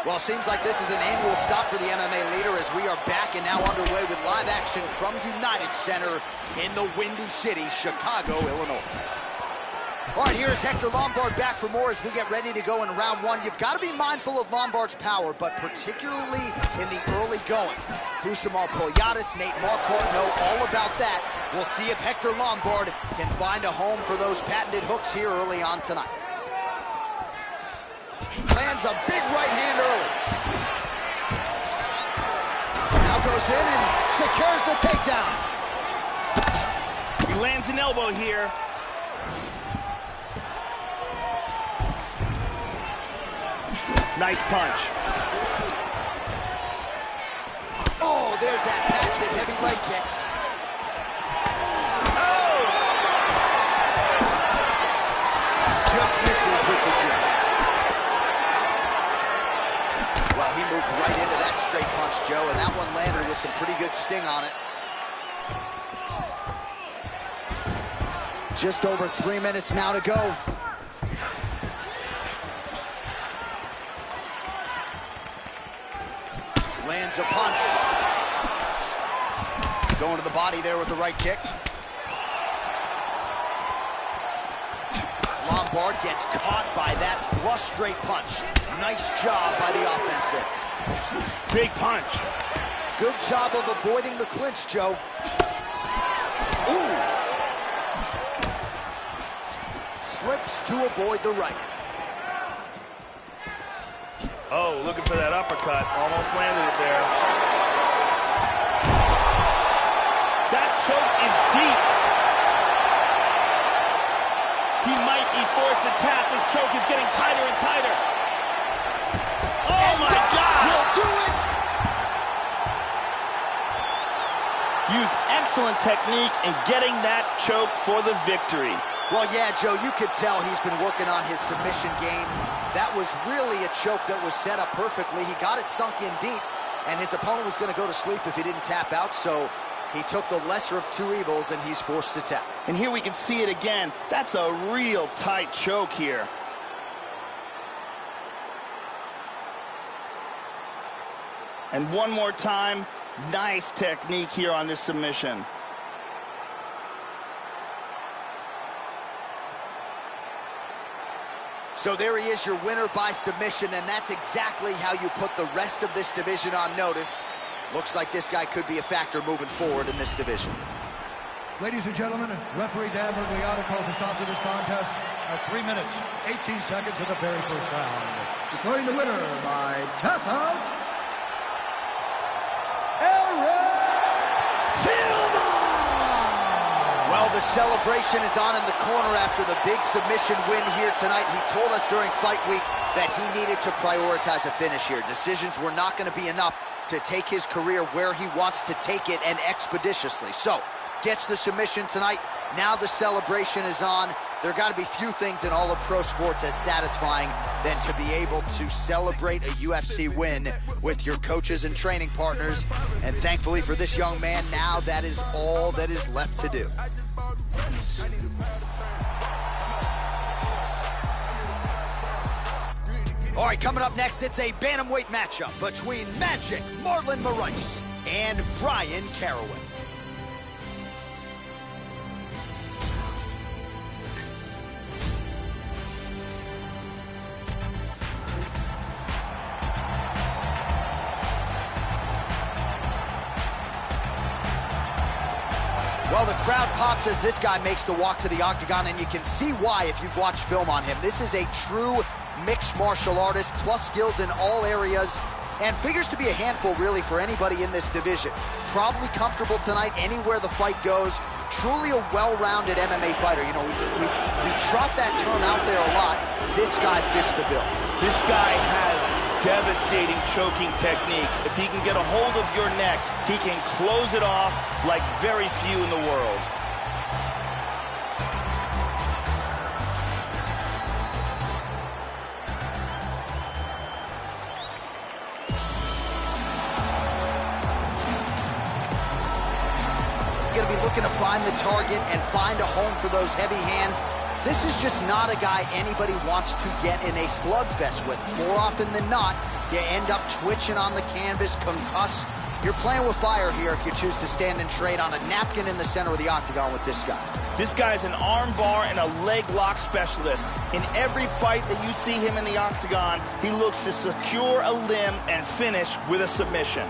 Well, seems like this is an annual stop for the MMA leader as we are back and now underway with live action from United Center in the Windy City, Chicago, Illinois. All right, here's Hector Lombard back for more as we get ready to go in round 1. You've got to be mindful of Lombard's power, but particularly in the early going. Rousimar Poliatis, Nate Marquardt know all about that. We'll see if Hector Lombard can find a home for those patented hooks here early on tonight. Lands a big right hand early. Now goes in and secures the takedown. He lands an elbow here. Nice punch. Oh, there's that patented heavy leg kick. Oh! Just misses with the jab. Well, he moved right into that straight punch, Joe, and that one landed with some pretty good sting on it. Just over 3 minutes now to go. Lands a punch. Going to the body there with the right kick. Lombard gets caught by that flush straight punch. Nice job by the offense there. Big punch. Good job of avoiding the clinch, Joe. Ooh. Slips to avoid the right. Oh, looking for that uppercut. Almost landed it there. That choke is deep. He might be forced to tap. This choke is getting tighter and tighter. Oh, my God! He'll do it! Used excellent technique in getting that choke for the victory. Well, yeah, Joe, you could tell he's been working on his submission game. That was really a choke that was set up perfectly. He got it sunk in deep, and his opponent was going to go to sleep if he didn't tap out, so he took the lesser of 2 evils, and he's forced to tap. And here we can see it again. That's a real tight choke here. And one more time, nice technique here on this submission. So there he is, your winner by submission, and that's exactly how you put the rest of this division on notice. Looks like this guy could be a factor moving forward in this division. Ladies and gentlemen, referee Dan Bergliano calls a stop to this contest at 3 minutes, 18 seconds of the very first round. Declaring the winner by tap out, Eric Silva! Well, the celebration is on in the corner after the big submission win here tonight. He told us during fight week that he needed to prioritize a finish here. Decisions were not going to be enough to take his career where he wants to take it, and expeditiously. So, gets the submission tonight. Now the celebration is on. There got to be few things in all of pro sports as satisfying than to be able to celebrate a UFC win with your coaches and training partners. And thankfully for this young man, now that is all that is left to do. All right, coming up next, it's a bantamweight matchup between Magic Marlon Moraes and Bryan Caraway. Well, the crowd pops as this guy makes the walk to the octagon, and you can see why if you've watched film on him. This is a true mixed martial artist, plus skills in all areas, and figures to be a handful, really, for anybody in this division. Probably comfortable tonight anywhere the fight goes. Truly a well-rounded MMA fighter. You know, we trot that term out there a lot. This guy fits the bill. This guy has devastating choking technique. If he can get a hold of your neck, he can close it off like very few in the world. Going to be looking to find the target and find a home for those heavy hands. This is just not a guy anybody wants to get in a slugfest with. More often than not, you end up twitching on the canvas, concussed. You're playing with fire here if you choose to stand and trade on a napkin in the center of the octagon with this guy. This guy's an arm bar and a leg lock specialist. In every fight that you see him in the octagon, he looks to secure a limb and finish with a submission.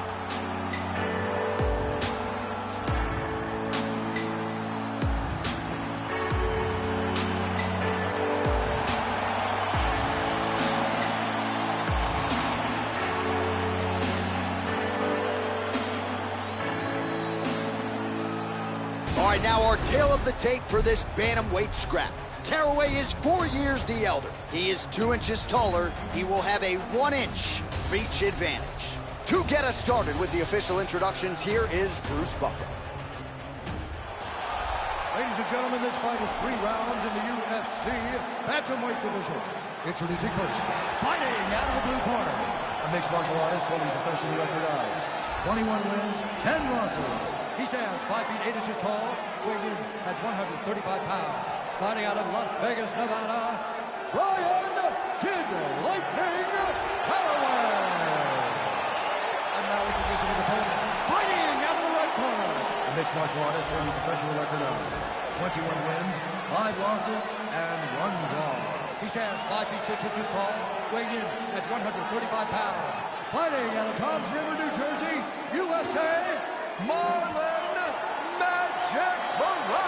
All right, now our tale of the tape for this bantamweight scrap. Caraway is 4 years the elder. He is 2 inches taller. He will have a 1-inch reach advantage. To get us started with the official introductions, here is Bruce Buffer. Ladies and gentlemen, this fight is 3 rounds in the UFC bantamweight division. Introducing first, fighting out of the blue corner, a mixed martial artist holding a professional record of 21 wins, 10 losses. He stands 5 feet 8 inches tall, weighing in at 135 pounds. Fighting out of Las Vegas, Nevada, Bryan Kid Lightning Caraway. And now introducing his opponent, fighting out of the right corner, a mixed martial artist holding a professional record of 21 wins, 5 losses, and 1 draw. He stands 5 feet 6 inches tall, weighing in at 135 pounds. Fighting out of Toms River, New Jersey, USA, Marlon Magic Moraes.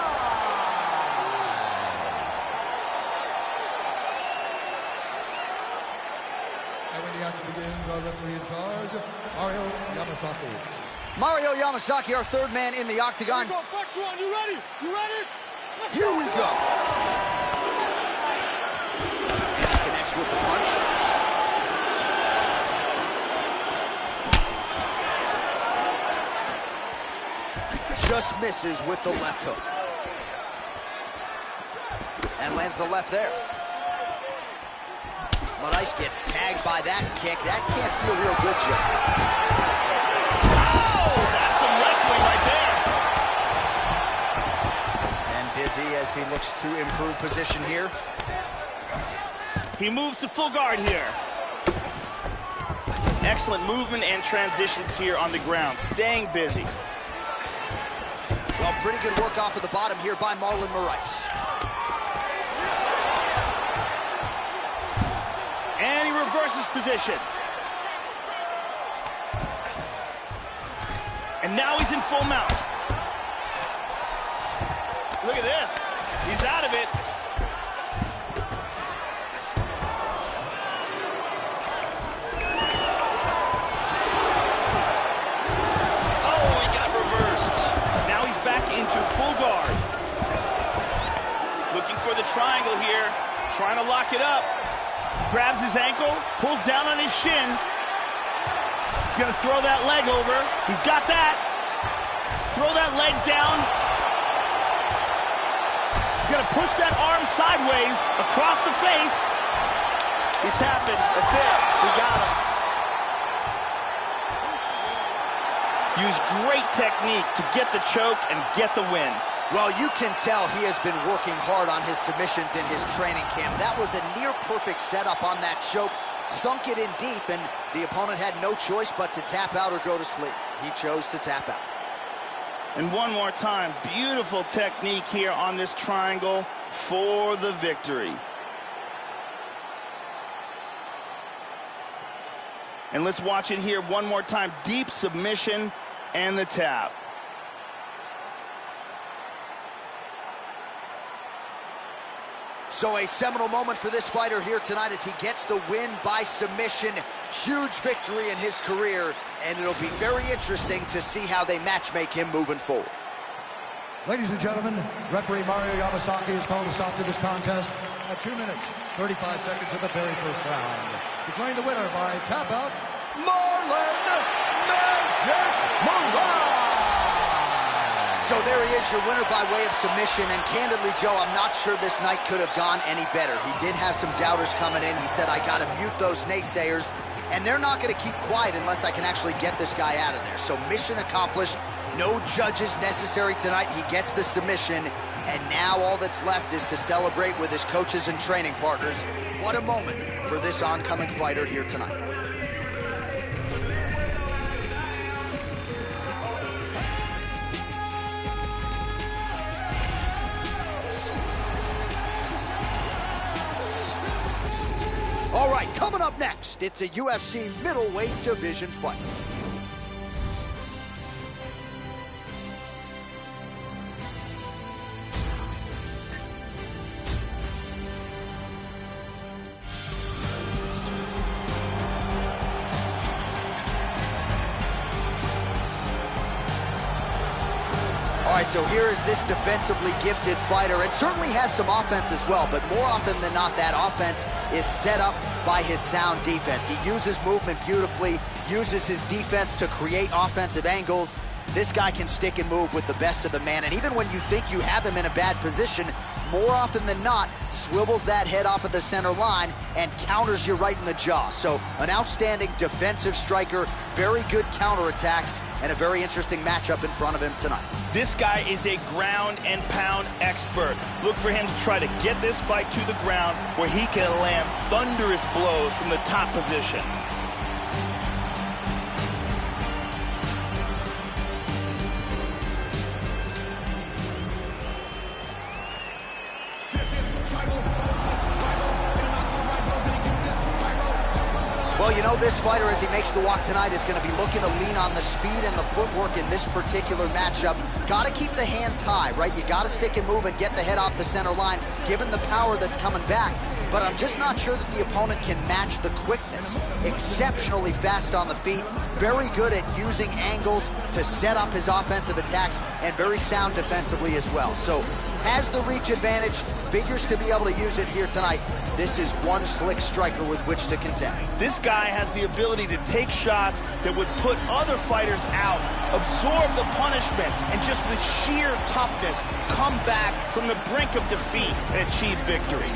And when the action begins, our referee in charge, Mario Yamasaki. Mario Yamasaki, our third man in the octagon. Here we go, fight you on. You ready? You ready? Let's Here go. we go. And he connects with the punch. Just misses with the left hook. And lands the left there. Moraes gets tagged by that kick. That can't feel real good, Joe. Oh, that's some wrestling right there. And busy as he looks to improve position here. He moves to full guard here. Excellent movement and transitions here on the ground, staying busy. Well, pretty good work off of the bottom here by Marlon Moraes. And he reverses position. And now he's in full mount. Look at this. He's out of it. Oh, he got reversed. Now he's back into full guard. Looking for the triangle here. Trying to lock it up. Grabs his ankle, pulls down on his shin. He's going to throw that leg over. He's got that. Throw that leg down. He's going to push that arm sideways across the face. He's tapping. That's it. He got him. Used great technique to get the choke and get the win. Well, you can tell he has been working hard on his submissions in his training camp. That was a near-perfect setup on that choke. Sunk it in deep, and the opponent had no choice but to tap out or go to sleep. He chose to tap out. And one more time, beautiful technique here on this triangle for the victory. And let's watch it here one more time. Deep submission and the tap. So a seminal moment for this fighter here tonight as he gets the win by submission. Huge victory in his career, and it'll be very interesting to see how they matchmake him moving forward. Ladies and gentlemen, referee Mario Yamasaki has called a stop to this contest at 2 minutes, 35 seconds of the very first round. Declaring the winner by tap out, Marlon Magic Moraes! So there he is, your winner by way of submission, and candidly, Joe, I'm not sure this night could have gone any better. He did have some doubters coming in. He said, I gotta mute those naysayers, and they're not gonna keep quiet unless I can actually get this guy out of there. So mission accomplished, no judges necessary tonight. He gets the submission, and now all that's left is to celebrate with his coaches and training partners. What a moment for this oncoming fighter here tonight. All right, coming up next, it's a UFC middleweight division fight. All right, so here is this defensively gifted fighter, and certainly has some offense as well, but more often than not, that offense is set up by his sound defense. He uses movement beautifully, uses his defense to create offensive angles. This guy can stick and move with the best of the man, and even when you think you have him in a bad position, more often than not, swivels that head off of the center line and counters you right in the jaw. So an outstanding defensive striker, very good counterattacks, and a very interesting matchup in front of him tonight. This guy is a ground and pound expert. Look for him to try to get this fight to the ground where he can land thunderous blows from the top position. Well, you know, this fighter, as he makes the walk tonight, is going to be looking to lean on the speed and the footwork in this particular matchup. Got to keep the hands high, right? You got to stick and move and get the head off the center line, given the power that's coming back. But I'm just not sure that the opponent can match the quickness. Exceptionally fast on the feet, very good at using angles to set up his offensive attacks, and very sound defensively as well. So has the reach advantage, figures to be able to use it here tonight. This is one slick striker with which to contend. This guy has the ability to take shots that would put other fighters out, absorb the punishment, and just with sheer toughness, come back from the brink of defeat and achieve victory.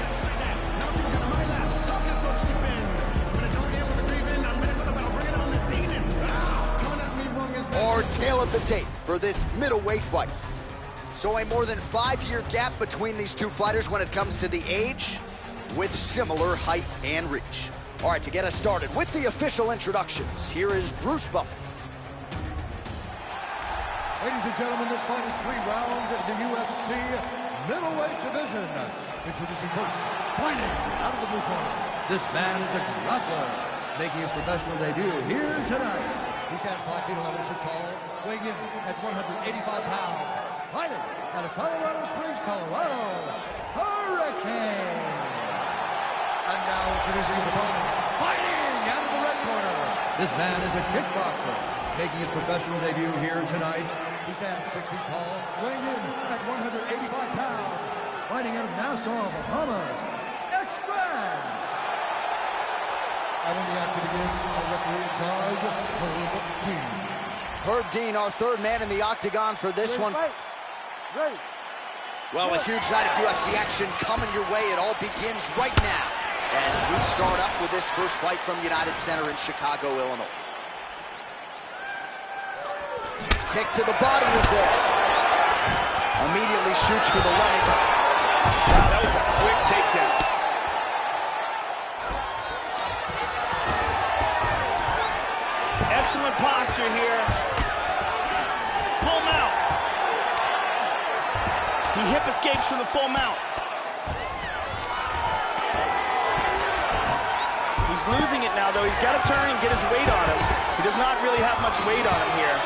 Our tail of the tape for this middleweight fight. So a more than 5-year gap between these two fighters when it comes to the age, with similar height and reach. All right, to get us started with the official introductions, here is Bruce Buffer. Ladies and gentlemen, this fight is 3 rounds in the UFC middleweight division. Introducing first, fighting out of the blue corner. This man is a grappler, making his professional debut here tonight. He stands 5 feet 11 inches tall, weighing in at 185 pounds. fighting out of Colorado Springs, Colorado, Hurricane. And now introducing his opponent, fighting out of the red corner. This man is a kickboxer, making his professional debut here tonight. He stands 6 feet tall, weighing in at 185 pounds. Fighting out of Nassau, Bahamas, Express. And when the action begins, the referee in charge, Herb Dean. Herb Dean, our third man in the octagon for this one. Ready. Well, a huge night of UFC action coming your way. It all begins right now as we start up with this first fight from United Center in Chicago, Illinois. Kick to the body is there. Immediately shoots for the leg. Wow, that was a quick takedown. Excellent posture here. Full mount. He hip escapes from the full mount. He's losing it now, though. He's got to turn and get his weight on him. He does not really have much weight on him here.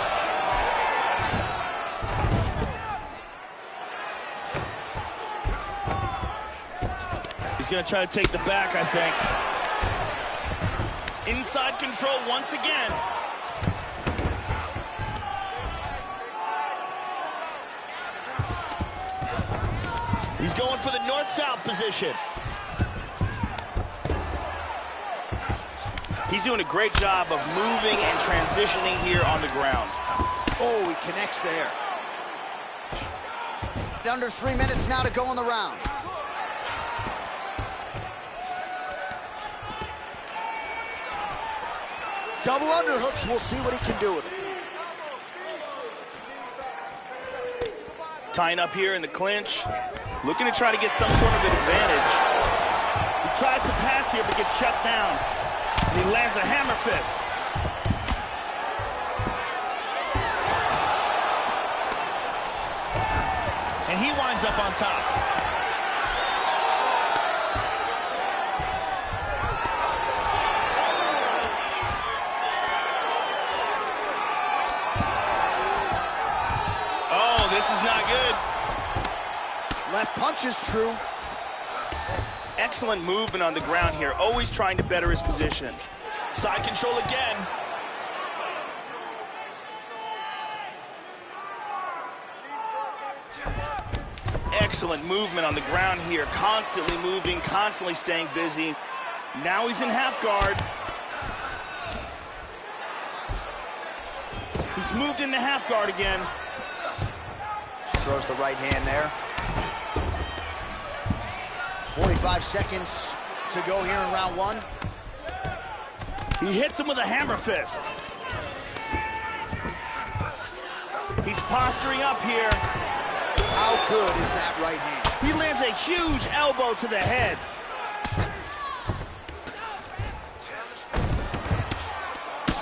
He's going to try to take the back, I think. Inside control once again. He's going for the north-south position. He's doing a great job of moving and transitioning here on the ground. Oh, he connects there. Under 3 minutes now to go in the round. Double underhooks, we'll see what he can do with it. Tying up here in the clinch. Looking to try to get some sort of an advantage. He tries to pass here, but gets shut down. And he lands a hammer fist. And he winds up on top. Oh, this is not good. Left punch is true. Excellent movement on the ground here, always trying to better his position. Side control again. Excellent movement on the ground here, constantly moving, constantly staying busy. Now he's in half guard. He's moved into half guard again. Throws the right hand there. 45 seconds to go here in round one. He hits him with a hammer fist. He's posturing up here. How good is that right hand? He lands a huge elbow to the head.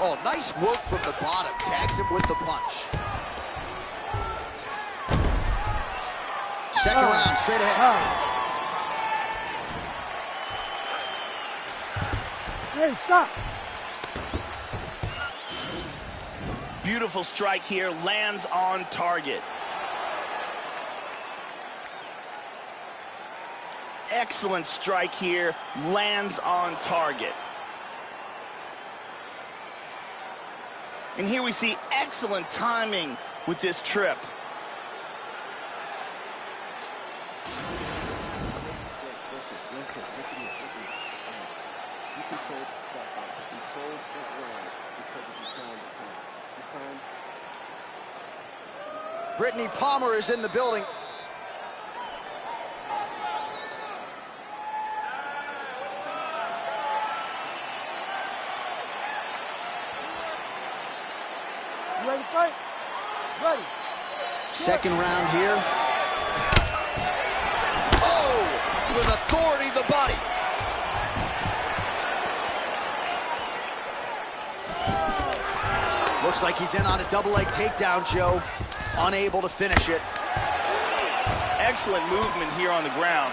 Oh, nice work from the bottom. Tags him with the punch. Second round, straight ahead. Hey, stop. Beautiful strike here, lands on target. Excellent strike here, lands on target. And here we see excellent timing with this trip. Listen, look at me. You controlled that fight. You controlled that round because of your pound to pound. This time, Brittany Palmer is in the building. You ready to fight? Ready. Second round here. Oh, with authority the body. Looks like he's in on a double leg takedown, Joe. Unable to finish it. Excellent movement here on the ground.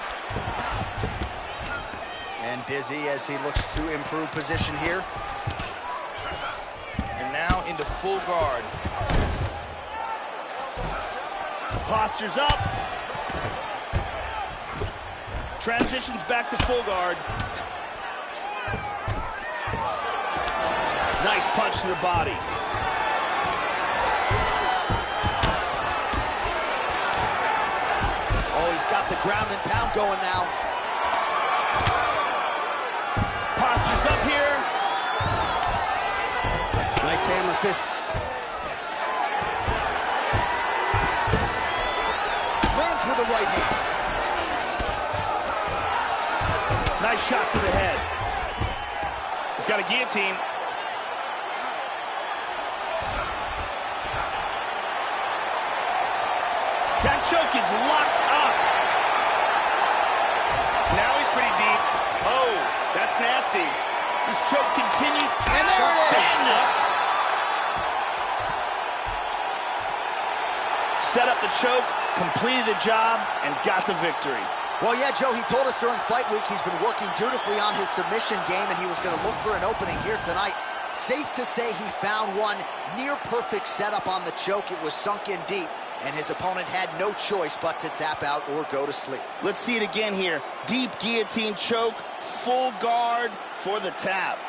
And busy as he looks to improve position here. And now into full guard. Postures up. Transitions back to full guard. Nice punch to the body. Oh, he's got the ground and pound going now. Postures up here. Nice hammer fist. Lands with a right hand. Nice shot to the head. He's got a guillotine. That choke is locked up. Now he's pretty deep. Oh, that's nasty. This choke continues. And there it is. Set up the choke, completed the job, and got the victory. Well, yeah, Joe, he told us during fight week he's been working dutifully on his submission game, and he was going to look for an opening here tonight. Safe to say he found one. Near perfect setup on the choke. It was sunk in deep, and his opponent had no choice but to tap out or go to sleep. Let's see it again here. Deep guillotine choke, full guard for the tap.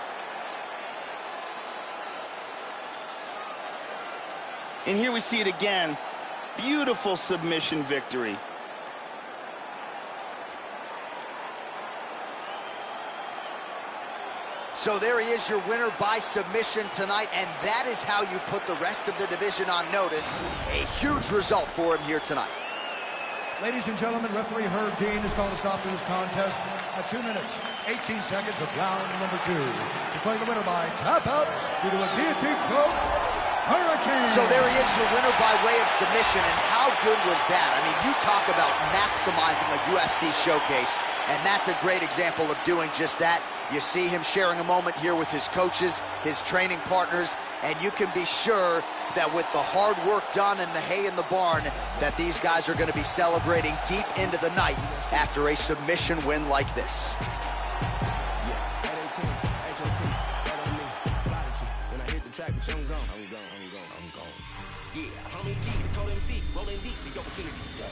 And here we see it again. Beautiful submission victory. So there he is, your winner by submission tonight, and that is how you put the rest of the division on notice. A huge result for him here tonight. Ladies and gentlemen, referee Herb Dean has called a stop to this contest at 2 minutes, 18 seconds of round number 2. Declaring the winner by tap out due to a guillotine choke, Hurricane. So there he is, your winner by way of submission, and how good was that? I mean, you talk about maximizing a UFC showcase, and that's a great example of doing just that. You see him sharing a moment here with his coaches, his training partners, and you can be sure that with the hard work done and the hay in the barn, that these guys are going to be celebrating deep into the night after a submission win like this.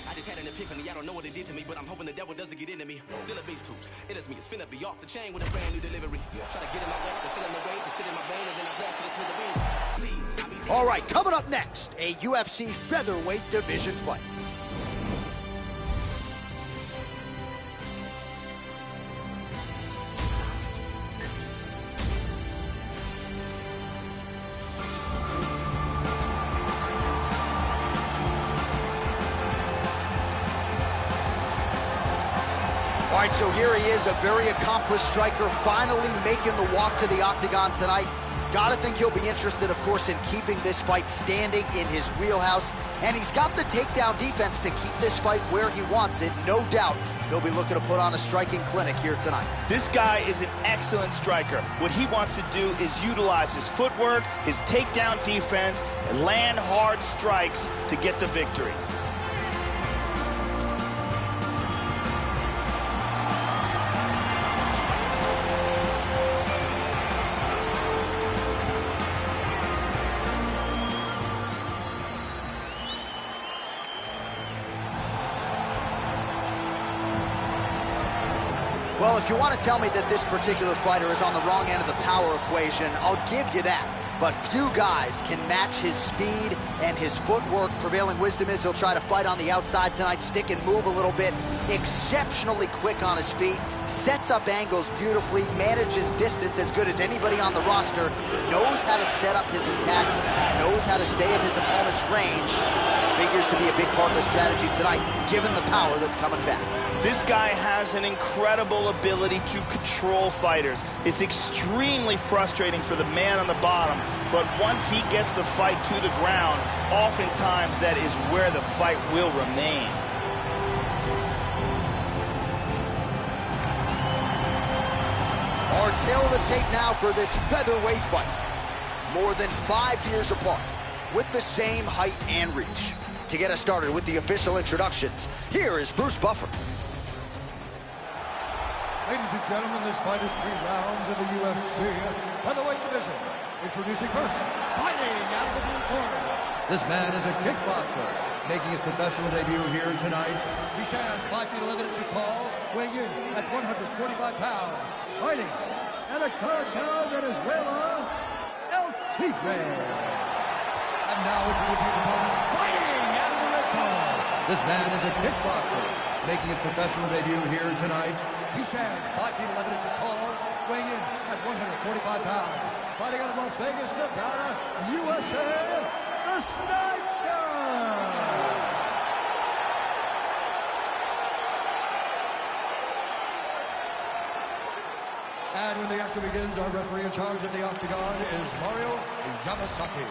I just had an epiphany, I don't know what it did to me, but I'm hoping the devil doesn't get into me. Still a beast hoops, it is me, it's finna be off the chain with a brand new delivery. Try to get in my way, the feeling the rage, to sit in my brain, and then I blast with a smithereens. Please. All right, coming up next, a UFC featherweight division fight. All right, so here he is, a very accomplished striker, finally making the walk to the octagon tonight. Gotta think he'll be interested, of course, in keeping this fight standing in his wheelhouse. And he's got the takedown defense to keep this fight where he wants it. No doubt he'll be looking to put on a striking clinic here tonight. This guy is an excellent striker. What he wants to do is utilize his footwork, his takedown defense, and land hard strikes to get the victory. Well, if you want to tell me that this particular fighter is on the wrong end of the power equation, I'll give you that. But few guys can match his speed and his footwork. Prevailing wisdom is he'll try to fight on the outside tonight, stick and move a little bit. Exceptionally quick on his feet, sets up angles beautifully, manages distance as good as anybody on the roster, knows how to set up his attacks, knows how to stay at his opponent's range. Figures to be a big part of the strategy tonight, given the power that's coming back. This guy has an incredible ability to control fighters. It's extremely frustrating for the man on the bottom, but once he gets the fight to the ground, oftentimes that is where the fight will remain. Our tail of the tape now for this featherweight fight. More than 5 years apart, with the same height and reach. To get us started with the official introductions, here is Bruce Buffer. Ladies and gentlemen, this fight is 3 rounds in the UFC featherweight division. Introducing first, fighting out of the blue corner. This man is a kickboxer making his professional debut here tonight. He stands 5 feet 11 inches tall, weighing in at 145 pounds. Fighting out of Caracas, Venezuela, El Tigre. And now introducing his opponent, fighting out of the red corner. This man is a kickboxer, making his professional debut here tonight. He stands 5 feet 11 inches tall, weighing in at 145 pounds. Fighting out of Las Vegas, Nevada, USA, the Sniper! And when the action begins, our referee in charge of the octagon is Mario Yamasaki.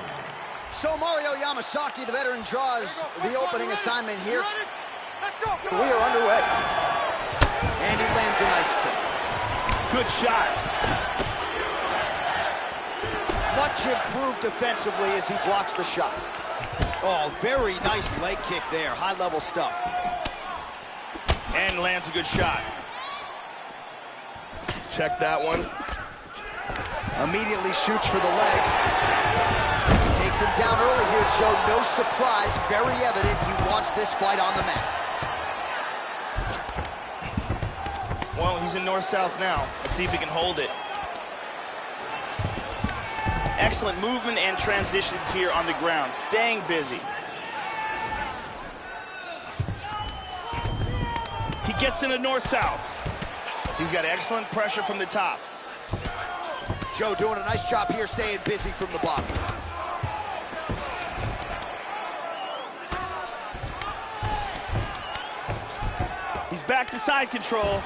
So Mario Yamasaki, the veteran, draws the opening assignment here. Let's go. We are underway. And he lands a nice kick. Good shot. Much improved defensively as he blocks the shot. Oh, very nice leg kick there. High-level stuff. And lands a good shot. Check that one. Immediately shoots for the leg. Takes him down early here, Joe. No surprise. Very evident he wants this fight on the mat. Well, he's in north-south now. Let's see if he can hold it. Excellent movement and transitions here on the ground. Staying busy. He gets into north-south. He's got excellent pressure from the top. Joe doing a nice job here, staying busy from the bottom. He's back to side control.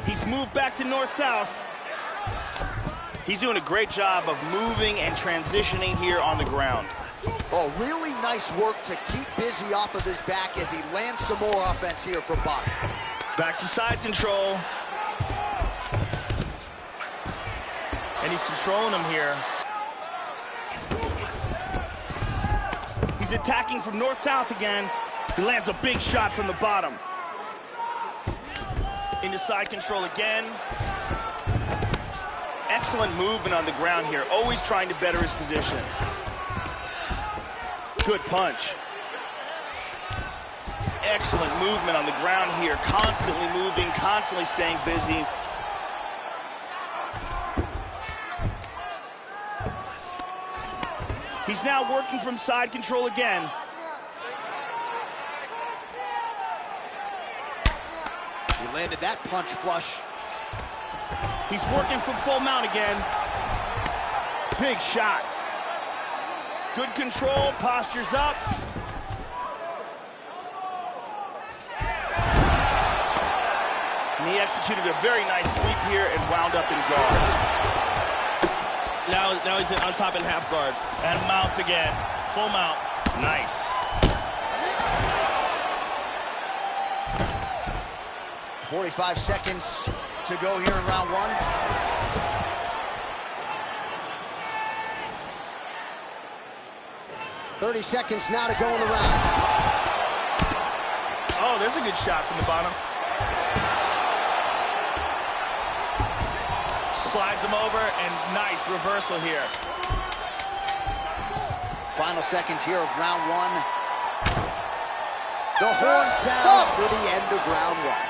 He's moved back to north-south. He's doing a great job of moving and transitioning here on the ground. Oh, really nice work to keep busy off of his back as he lands some more offense here from bottom. Back to side control. And he's controlling him here. He's attacking from north-south again. He lands a big shot from the bottom. Into side control again. Excellent movement on the ground here, always trying to better his position. Good punch. Excellent movement on the ground here, constantly moving, constantly staying busy. He's now working from side control again. He landed that punch flush. He's working from full mount again. Big shot. Good control, postures up. And he executed a very nice sweep here and wound up in guard. Now he's on top in half guard. And mounts again. Full mount. Nice. .45 seconds to go here in round one. .30 seconds now to go in the round. Oh, there's a good shot from the bottom. Slides him over, and nice reversal here. Final seconds here of round one. The horn sounds for the end of round one.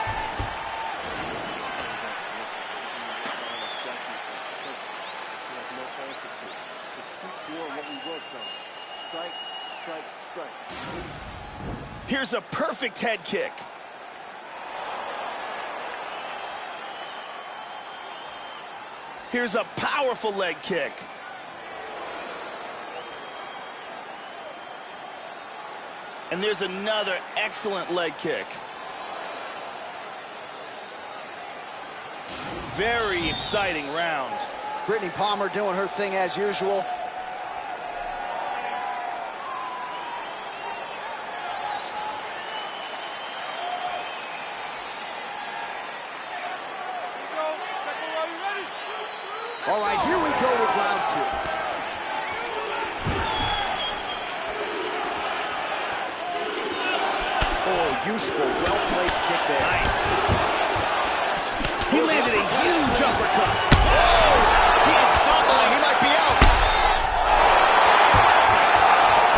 Strikes, strikes, strikes. Here's a perfect head kick. Here's a powerful leg kick. And there's another excellent leg kick. Very exciting round. Brittany Palmer doing her thing as usual. All right, here we go with round two. Oh, useful, well-placed kick there. Nice. He landed a huge uppercut. Oh, he is stumbling. He might be out.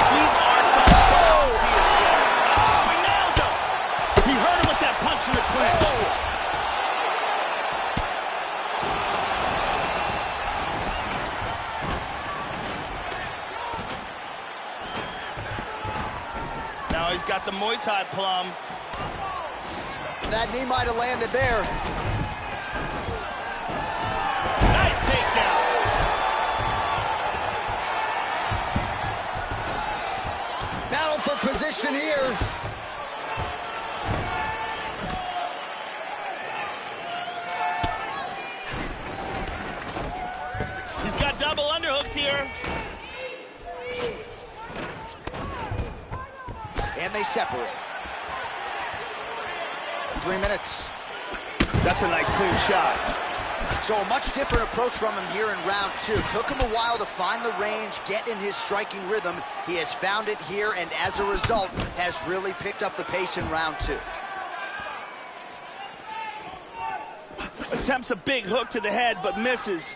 These are some got the Muay Thai plum. That knee might have landed there. Nice takedown. Battle for position here. He's got double underhooks here. And they separate. 3 minutes. That's a nice clean shot. So a much different approach from him here in round 2. Took him a while to find the range, get in his striking rhythm. He has found it here, and as a result, has really picked up the pace in round 2. Attempts a big hook to the head, but misses.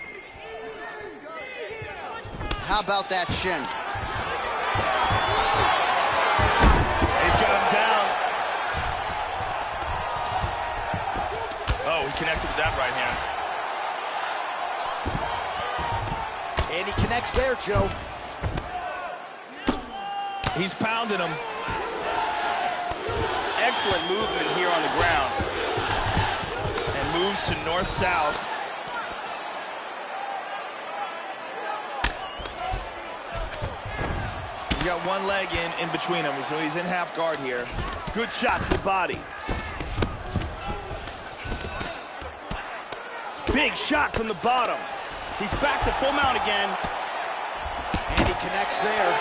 How about that shin? He's got him down. Oh, he connected with that right hand. And he connects there, Joe. He's pounding him. Excellent movement here on the ground. And moves to north-south. He's got one leg in between them, so he's in half guard here. Good shot to the body. Big shot from the bottom. He's back to full mount again. And he connects there.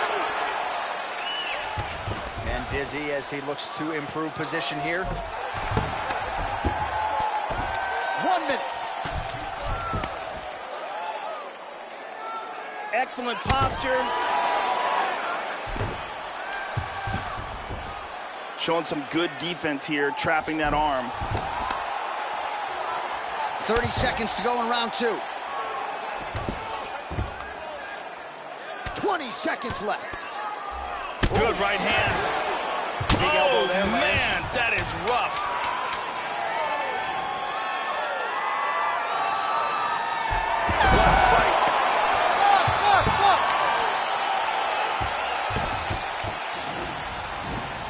And busy as he looks to improve position here. 1 minute. Excellent posture. Showing some good defense here, trapping that arm. 30 seconds to go in round 2. 20 seconds left. Good right hand. Big elbow there, Lance. Man, that is rough. What a fight.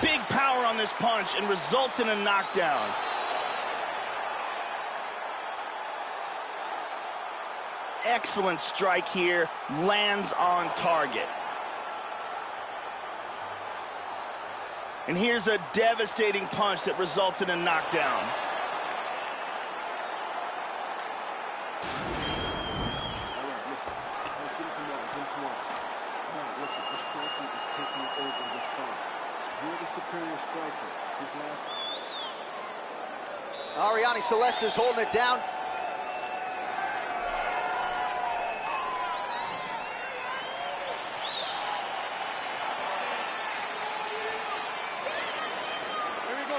Big power on this punch and results in a knockdown. Excellent strike here, lands on target. And here's a devastating punch that results in a knockdown. All right, listen. Give him some water, give him some water. All right, listen, the striking is taking over this fight. You're the superior striker. This last one. Arianny Celeste is holding it down.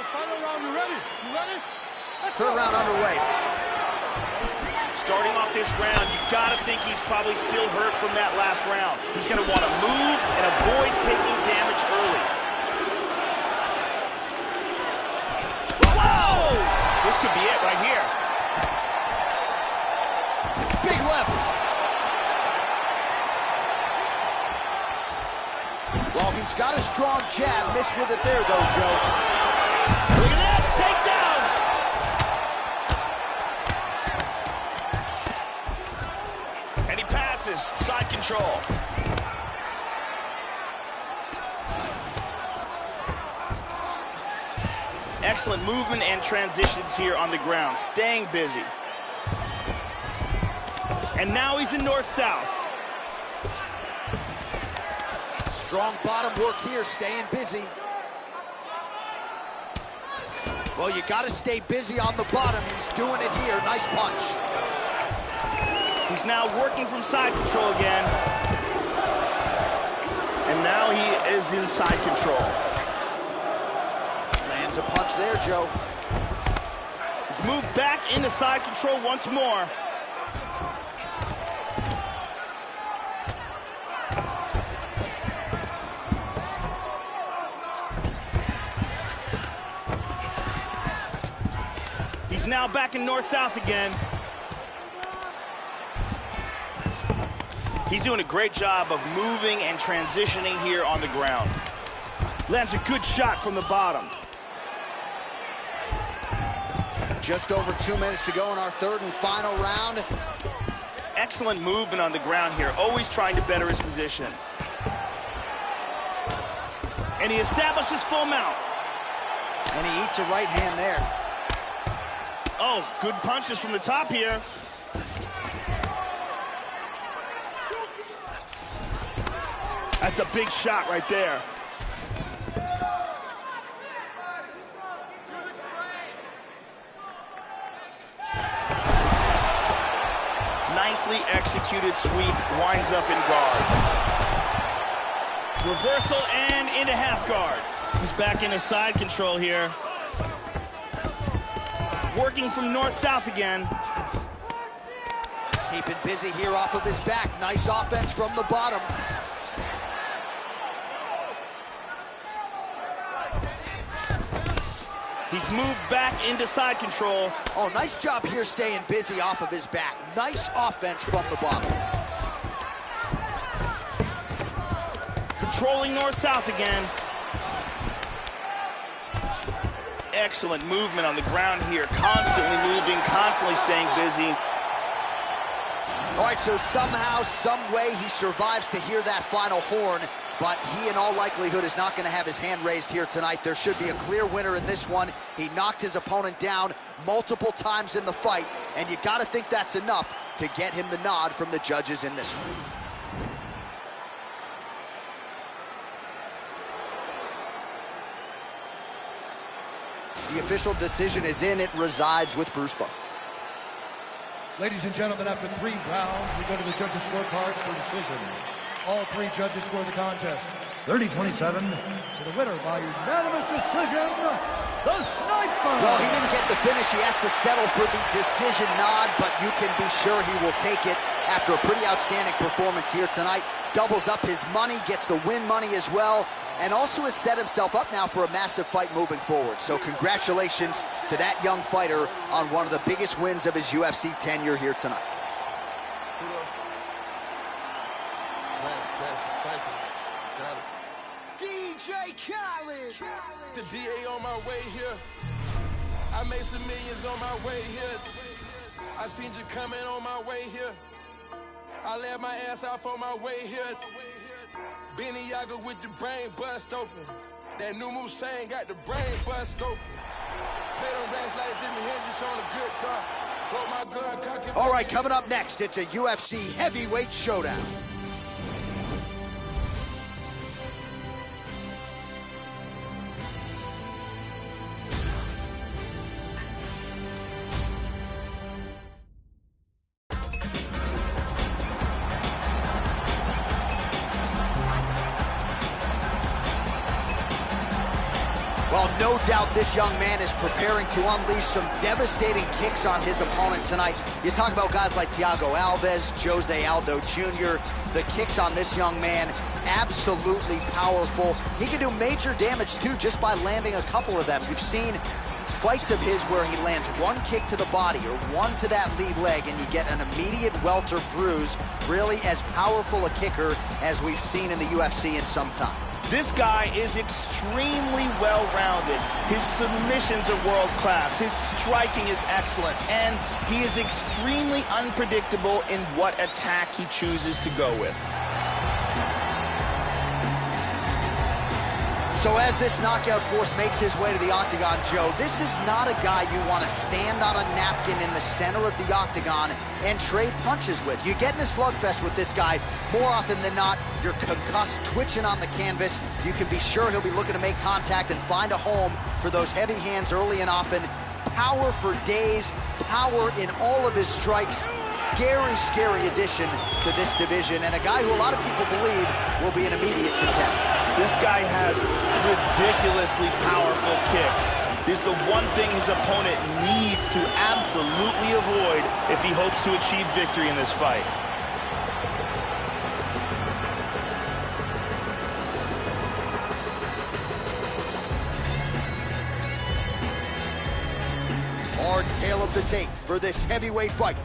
Final round, you ready? You ready? Third round underway. Starting off this round, you gotta think he's probably still hurt from that last round. He's gonna want to move and avoid taking damage early. Whoa! This could be it right here. Big left. Well, he's got a strong jab. Missed with it there, though, Joe. Look at this, takedown! And he passes, side control. Excellent movement and transitions here on the ground, staying busy. And now he's in north-south. Strong bottom work here, staying busy. Well, you got to stay busy on the bottom. He's doing it here. Nice punch. He's now working from side control again. And now he is in side control. Lands a punch there, Joe. He's moved back into side control once more. He's now back in north-south again. He's doing a great job of moving and transitioning here on the ground. Lands a good shot from the bottom. Just over 2 minutes to go in our third and final round. Excellent movement on the ground here, always trying to better his position. And he establishes full mount. And he eats a right hand there. Oh, good punches from the top here. That's a big shot right there. Nicely executed sweep, winds up in guard. Reversal and into half guard. He's back into side control here. Working from north-south again. Keeping busy here off of his back. Nice offense from the bottom. He's moved back into side control. Oh, nice job here staying busy off of his back. Nice offense from the bottom. Controlling north-south again. Excellent movement on the ground here. Constantly moving, constantly staying busy. All right, so somehow, some way, he survives to hear that final horn, but he, in all likelihood, is not going to have his hand raised here tonight. There should be a clear winner in this one. He knocked his opponent down multiple times in the fight, and you got to think that's enough to get him the nod from the judges in this one. The official decision is in. It resides with Bruce Buffer. Ladies and gentlemen, after 3 rounds, we go to the judges' scorecards for decision. All 3 judges score the contest 30-27 for the winner by unanimous decision, the Sniper. Well, he didn't get the finish. He has to settle for the decision nod, but you can be sure he will take it after a pretty outstanding performance here tonight. Doubles up his money, gets the win money as well, and also has set himself up now for a massive fight moving forward. So congratulations to that young fighter on one of the biggest wins of his UFC tenure here tonight. DJ Khaled. The DA on my way here. I made some millions on my way here. I seen you coming on my way here. I let my ass out for my way here. Benny Yaga with the brain bust open. That new Musain got the brain bust open. Play them rats like Jimi Hendrix on a guitar. Roll my gun, cock it. All right, coming up next, it's a UFC heavyweight showdown. Well, no doubt this young man is preparing to unleash some devastating kicks on his opponent tonight. You talk about guys like Thiago Alves, Jose Aldo Jr. The kicks on this young man, absolutely powerful. He can do major damage, too, just by landing a couple of them. You've seen fights of his where he lands one kick to the body or one to that lead leg, and you get an immediate welter bruise. Really as powerful a kicker as we've seen in the UFC in some time. This guy is extremely well-rounded. His submissions are world-class. His striking is excellent. And he is extremely unpredictable in what attack he chooses to go with. So as this knockout force makes his way to the octagon, Joe, this is not a guy you want to stand on a napkin in the center of the octagon and trade punches with. You get in a slugfest with this guy, more often than not, you're concussed, twitching on the canvas. You can be sure he'll be looking to make contact and find a home for those heavy hands early and often. Power for days, power in all of his strikes. Scary, scary addition to this division, and a guy who a lot of people believe will be an immediate contender. This guy has ridiculously powerful kicks. This is the one thing his opponent needs to absolutely avoid if he hopes to achieve victory in this fight. Our tale of the tape for this heavyweight fight.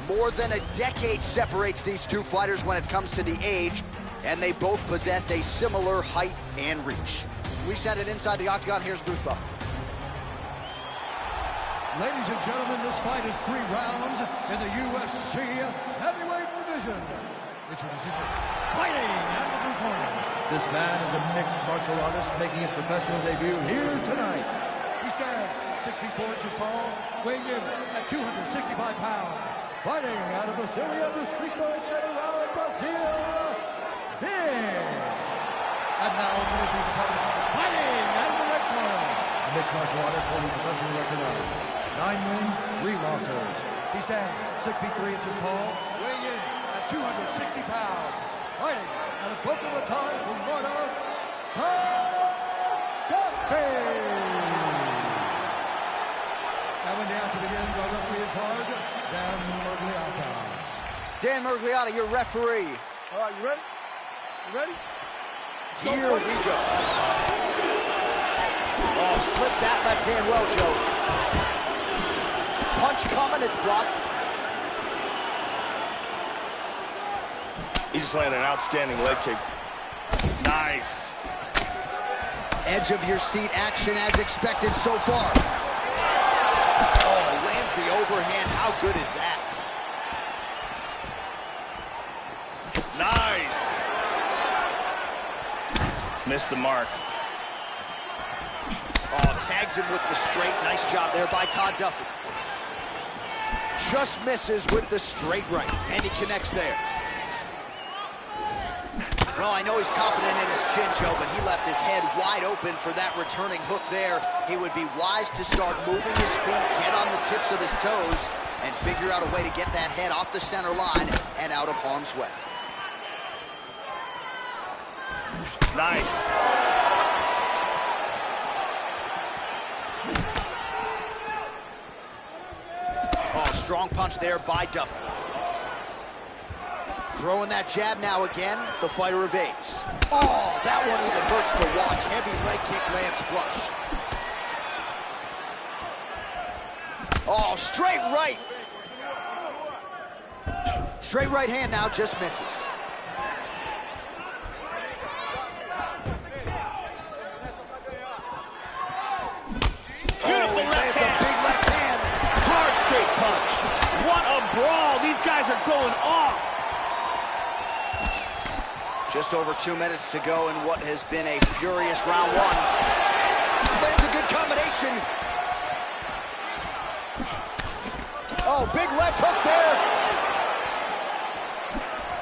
More than a decade separates these two fighters when it comes to the age. and they both possess a similar height and reach. We send it inside the octagon. Here's Bruce Buffer. Ladies and gentlemen, this fight is 3 rounds in the UFC heavyweight division. Introducing first, fighting out of the blue corner. This man is a mixed martial artist making his professional debut here tonight. He stands 6 feet 4 inches tall, weighing in at 265 pounds. Fighting out of Brasilia, Distrito Federal, Brazil, Big. And now introducing his opponent, fighting out of the red corner. A mixed martial artist holding professional record of 9 wins, 3 losses. He stands 6 feet 3 inches tall, weighing in at 260 pounds. Fighting out of Boca Raton, Florida, Todd Duffy. And when the action begins, our referee in charge, Dan Miragliotta. Dan Miragliotta, your referee. All right, you ready? You ready? Here we go. Oh, slipped that left hand well, Joe. Punch coming, it's blocked. He just landed an outstanding leg kick. Nice. Edge of your seat action as expected so far. Oh, lands the overhand. How good is that? Nice. Missed the mark. Oh, tags him with the straight. Nice job there by Todd Duffy. Just misses with the straight right, and he connects there. Well, I know he's confident in his chin, Joe, but he left his head wide open for that returning hook there. He would be wise to start moving his feet, get on the tips of his toes, and figure out a way to get that head off the center line and out of harm's way. Nice. Oh, strong punch there by Duffy. Throwing that jab now again, the fighter evades. Oh, that one even hurts to watch. Heavy leg kick lands flush. Oh, straight right. Straight right hand now, just misses. Beautiful left hand. A big left hand. Hard straight punch. What a brawl. These guys are going off. Just over 2 minutes to go in what has been a furious round 1. Lands a good combination. Oh, big left hook there.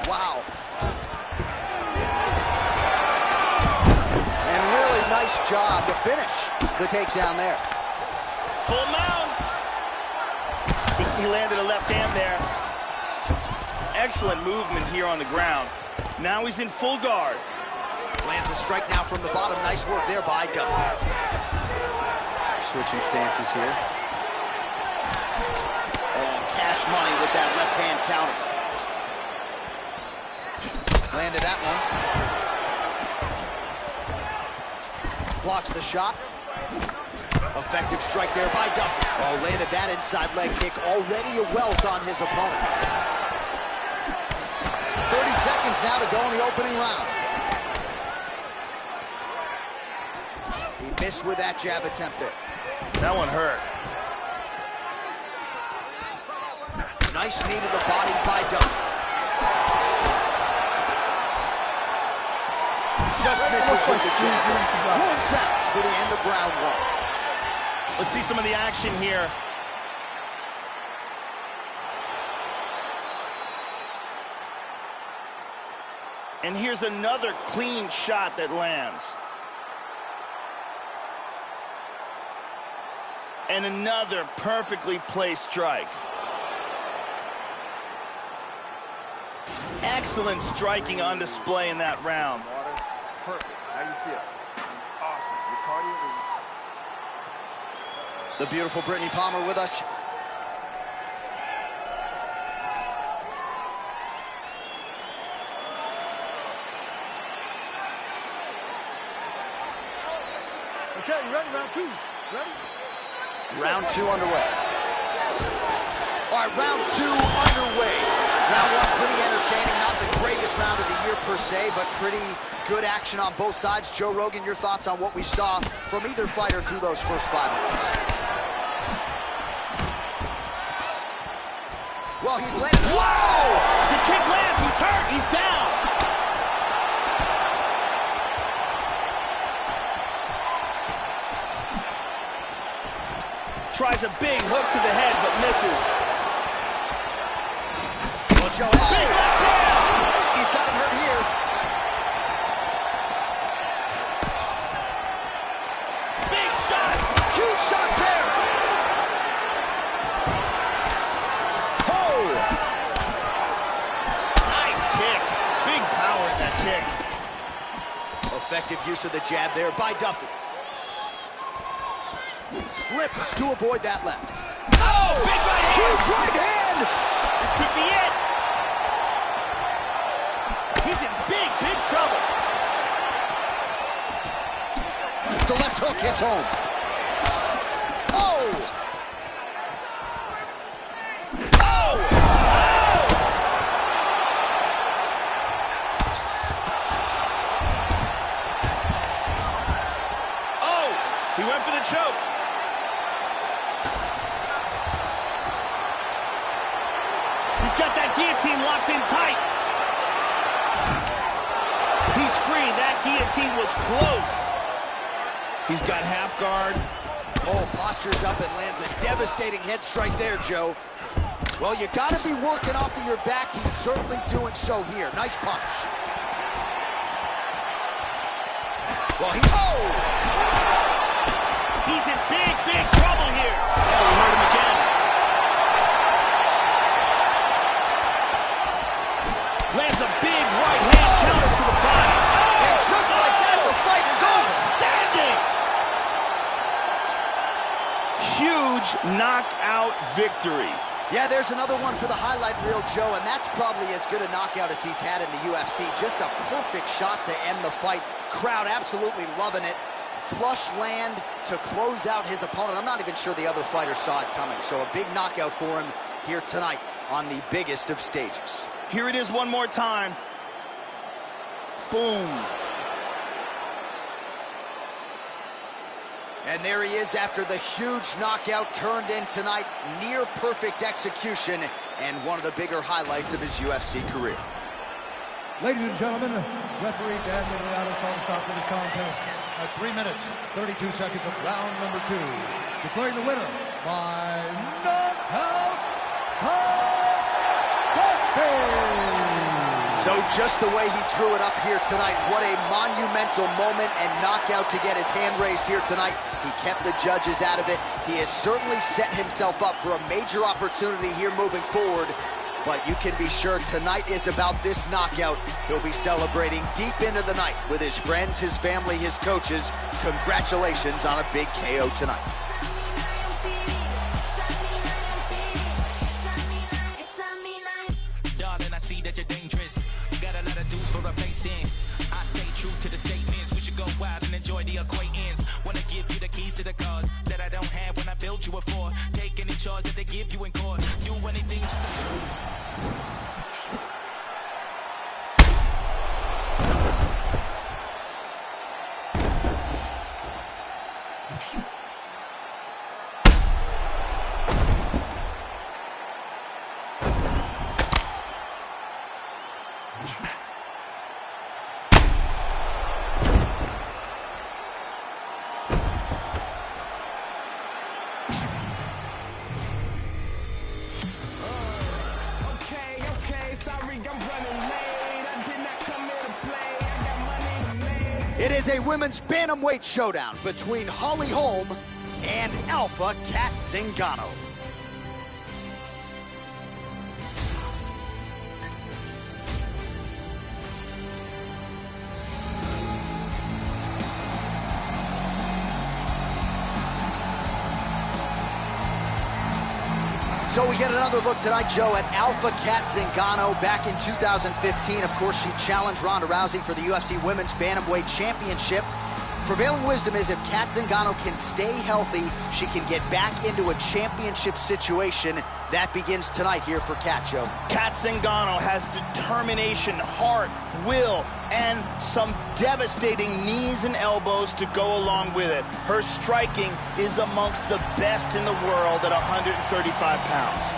Wow. And really nice job to finish the takedown there. Full mount. He landed a left hand there. Excellent movement here on the ground. Now he's in full guard. Lands a strike now from the bottom. Nice work there by Duffy. Switching stances here. Oh, cash money with that left hand counter. Landed that one. Blocks the shot. Effective strike there by Duffy. Oh, landed that inside leg kick. Already a welt on his opponent. 30 seconds now to go in the opening round. He missed with that jab attempt there. That one hurt. Nice knee to the body by Duffy. Just misses with the jab. One sounds for the end of round 1. Let's see some of the action here. And here's another clean shot that lands. And another perfectly placed strike. Excellent striking on display in that round. Water. Perfect. How do you feel? Awesome. Your cardio is... The beautiful Brittany Palmer with us. Okay, you ready? Round 2. Ready? Round 2 underway. All right, round 2 underway. Round 1 pretty entertaining, not the greatest round of the year per se, but pretty good action on both sides. Joe Rogan, your thoughts on what we saw from either fighter through those first 5 minutes? Well, he's landed. Whoa! The kick lands. He's hurt. He's down. Tries a big hook to the head, but misses. Well, Joe, big left hand. He's got him hurt here. Big shots. Huge shots there. Oh! Nice kick. Big power in that kick. Effective use of the jab there by Duffy. Slips to avoid that left. Oh! Big right hand. Huge right hand! This could be it. He's in big, big trouble. The left hook hits home. Oh! Oh! Oh! He went for the choke. He's got that guillotine locked in tight. He's free. That guillotine was close. He's got half guard. Oh, postures up and lands a devastating head strike there, Joe. Well, you gotta be working off of your back. He's certainly doing so here. Nice punch. Well, oh! He's in big, big trouble here. Oh, he hurt him again. Lands a big right hand counter to the body. And just like that, the fight is over. Outstanding! Huge knockout victory. Yeah, there's another one for the highlight reel, Joe, and that's probably as good a knockout as he's had in the UFC. Just a perfect shot to end the fight. Crowd absolutely loving it. Flush land to close out his opponent. I'm not even sure the other fighter saw it coming, so a big knockout for him here tonight on the biggest of stages. Here it is one more time. Boom. And there he is after the huge knockout turned in tonight. Near perfect execution and one of the bigger highlights of his UFC career. Ladies and gentlemen, referee Dan Miragliotta's called a stop to this contest at 3 minutes, 32 seconds of round number 2. Declaring the winner by knockout, Duffy! So just the way he drew it up here tonight, what a monumental moment and knockout to get his hand raised here tonight. He kept the judges out of it. He has certainly set himself up for a major opportunity here moving forward. But you can be sure tonight is about this knockout. He'll be celebrating deep into the night with his friends, his family, his coaches. Congratulations on a big KO tonight. Darling, I see that you're dangerous. Got a lot of dudes for replacing. I stay true to the statements. We should go wild and enjoy the acquaintance. Wanna give you the keys to the cars that I don't have when I built you a for. Take any charge that they give you in court. Do anything just to... It is a women's bantamweight showdown between Holly Holm and Alpha Cat Zingano. So we get another look tonight, Joe, at Alpha Cat Zingano. Back in 2015, of course, she challenged Ronda Rousey for the UFC Women's Bantamweight Championship. prevailing wisdom is if Cat Zingano can stay healthy, she can get back into a championship situation. That begins tonight here for Cat, Joe. Cat Zingano has determination, heart, will, and some devastating knees and elbows to go along with it. Her striking is amongst the best in the world at 135 pounds.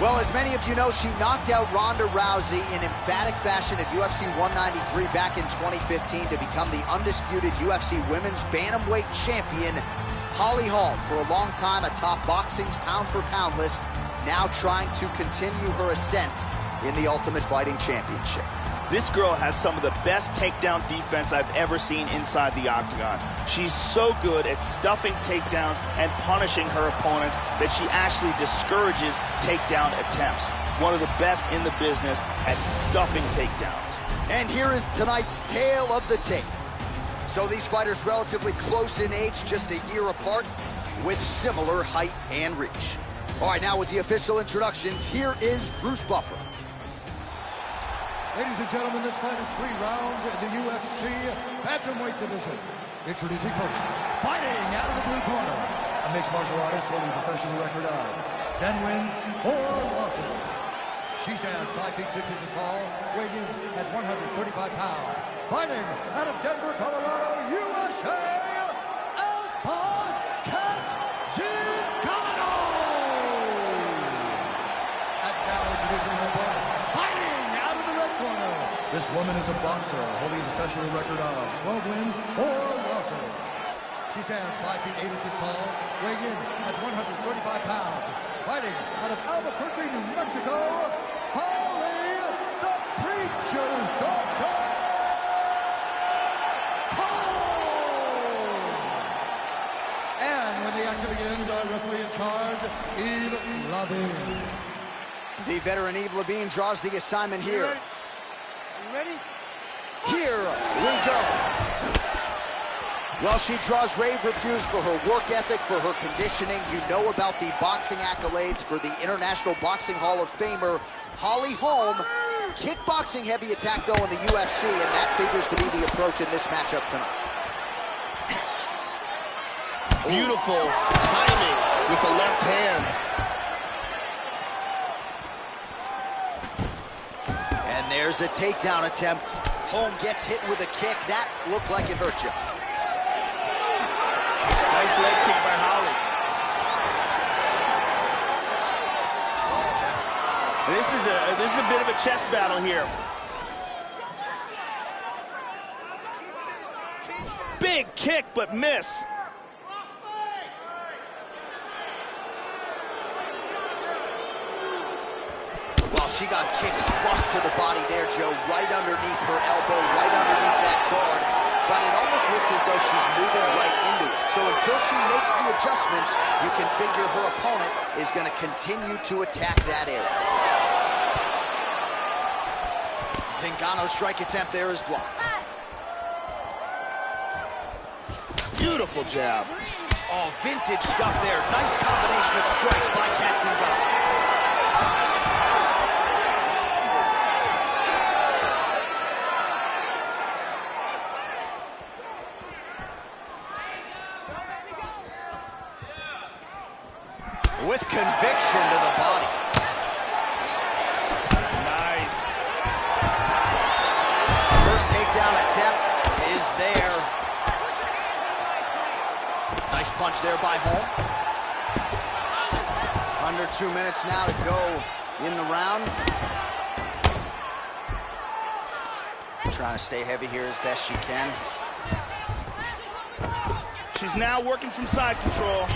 Well, as many of you know, she knocked out Ronda Rousey in emphatic fashion at UFC 193 back in 2015 to become the undisputed UFC Women's Bantamweight Champion. Holly Holm, for a long time atop boxing's pound-for-pound list, now trying to continue her ascent in the Ultimate Fighting Championship. This girl has some of the best takedown defense I've ever seen inside the octagon. She's so good at stuffing takedowns and punishing her opponents that she actually discourages takedown attempts. One of the best in the business at stuffing takedowns. And here is tonight's tale of the tape. So these fighters relatively close in age, just a year apart, with similar height and reach. All right, now with the official introductions, here is Bruce Buffer. Ladies and gentlemen, this fight is 3 rounds in the UFC Bantamweight division. Introducing first, fighting out of the blue corner, a mixed martial artist holding a professional record of 10 wins, 4 losses. She stands 5 feet 6 inches tall, weighing in at 135 pounds. Fighting out of Denver, Colorado, USA, Alpha Cat Zingano! And now introducing her opponent, fighting out of the red corner. This woman is a boxer holding a professional record of 12 wins, 4 losses. She stands 5 feet 8 inches tall, weighing in at 135 pounds. Fighting out of Albuquerque, New Mexico, Holly the Preacher's Daughter Holm! And when the action begins, our referee in charge, Yves Lavigne. The veteran Yves Lavigne draws the assignment here. You ready? Here we go. Well, she draws rave reviews for her work ethic, for her conditioning. You know about the boxing accolades for the International Boxing Hall of Famer, Holly Holm. Kickboxing heavy attack, though, in the UFC, and that figures to be the approach in this matchup tonight. Beautiful timing with the left hand. And there's a takedown attempt. Holm gets hit with a kick. That looked like it hurt you. Nice leg kick by Holly. This is a bit of a chess battle here. Big kick, but miss. Well, she got kicked flush to the body there, Joe, right underneath her elbow, right underneath that guard. But it almost looks as though she's moving right into it. So until she makes the adjustments, you can figure her opponent is going to continue to attack that area. Zingano's strike attempt there is blocked. Beautiful jab. Oh, vintage stuff there. Nice combination of strikes by Cat Zingano. With conviction to the body. Nice. First takedown attempt is there. Nice punch there by Holm. Under 2 minutes now to go in the round. Trying to stay heavy here as best she can. She's now working from side control.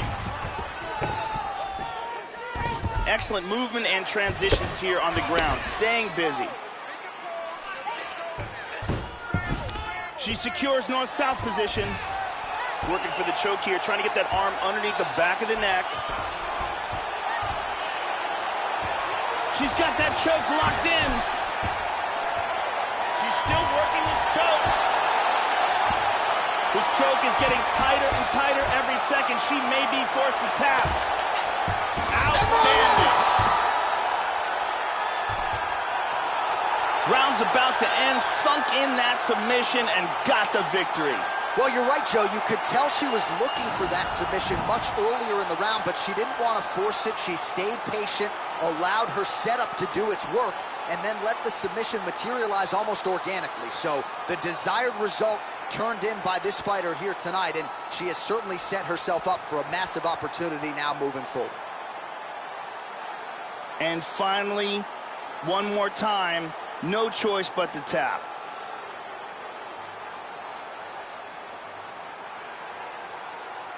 Excellent movement and transitions here on the ground, staying busy. She secures north-south position. Working for the choke here, trying to get that arm underneath the back of the neck. She's got that choke locked in. She's still working this choke. whose choke is getting tighter and tighter every second. She may be forced to tap. Outstanding. Round's about to end, sunk in that submission and got the victory. Well, you're right, Joe. You could tell she was looking for that submission much earlier in the round, but she didn't want to force it. She stayed patient, allowed her setup to do its work, and then let the submission materialize almost organically. So the desired result turned in by this fighter here tonight, and she has certainly set herself up for a massive opportunity now moving forward. And finally, one more time, no choice but to tap.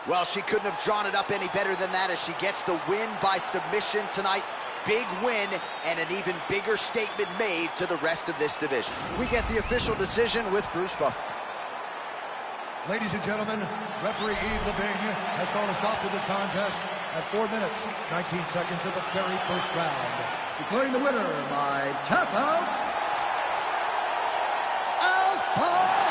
Well, she couldn't have drawn it up any better than that as she gets the win by submission tonight. Big win and an even bigger statement made to the rest of this division. We get the official decision with Bruce Buffer. Ladies and gentlemen, referee Yves Lavigne has called a stop to this contest at 4 minutes, 19 seconds of the very first round. Declaring the winner by tap out, Alpha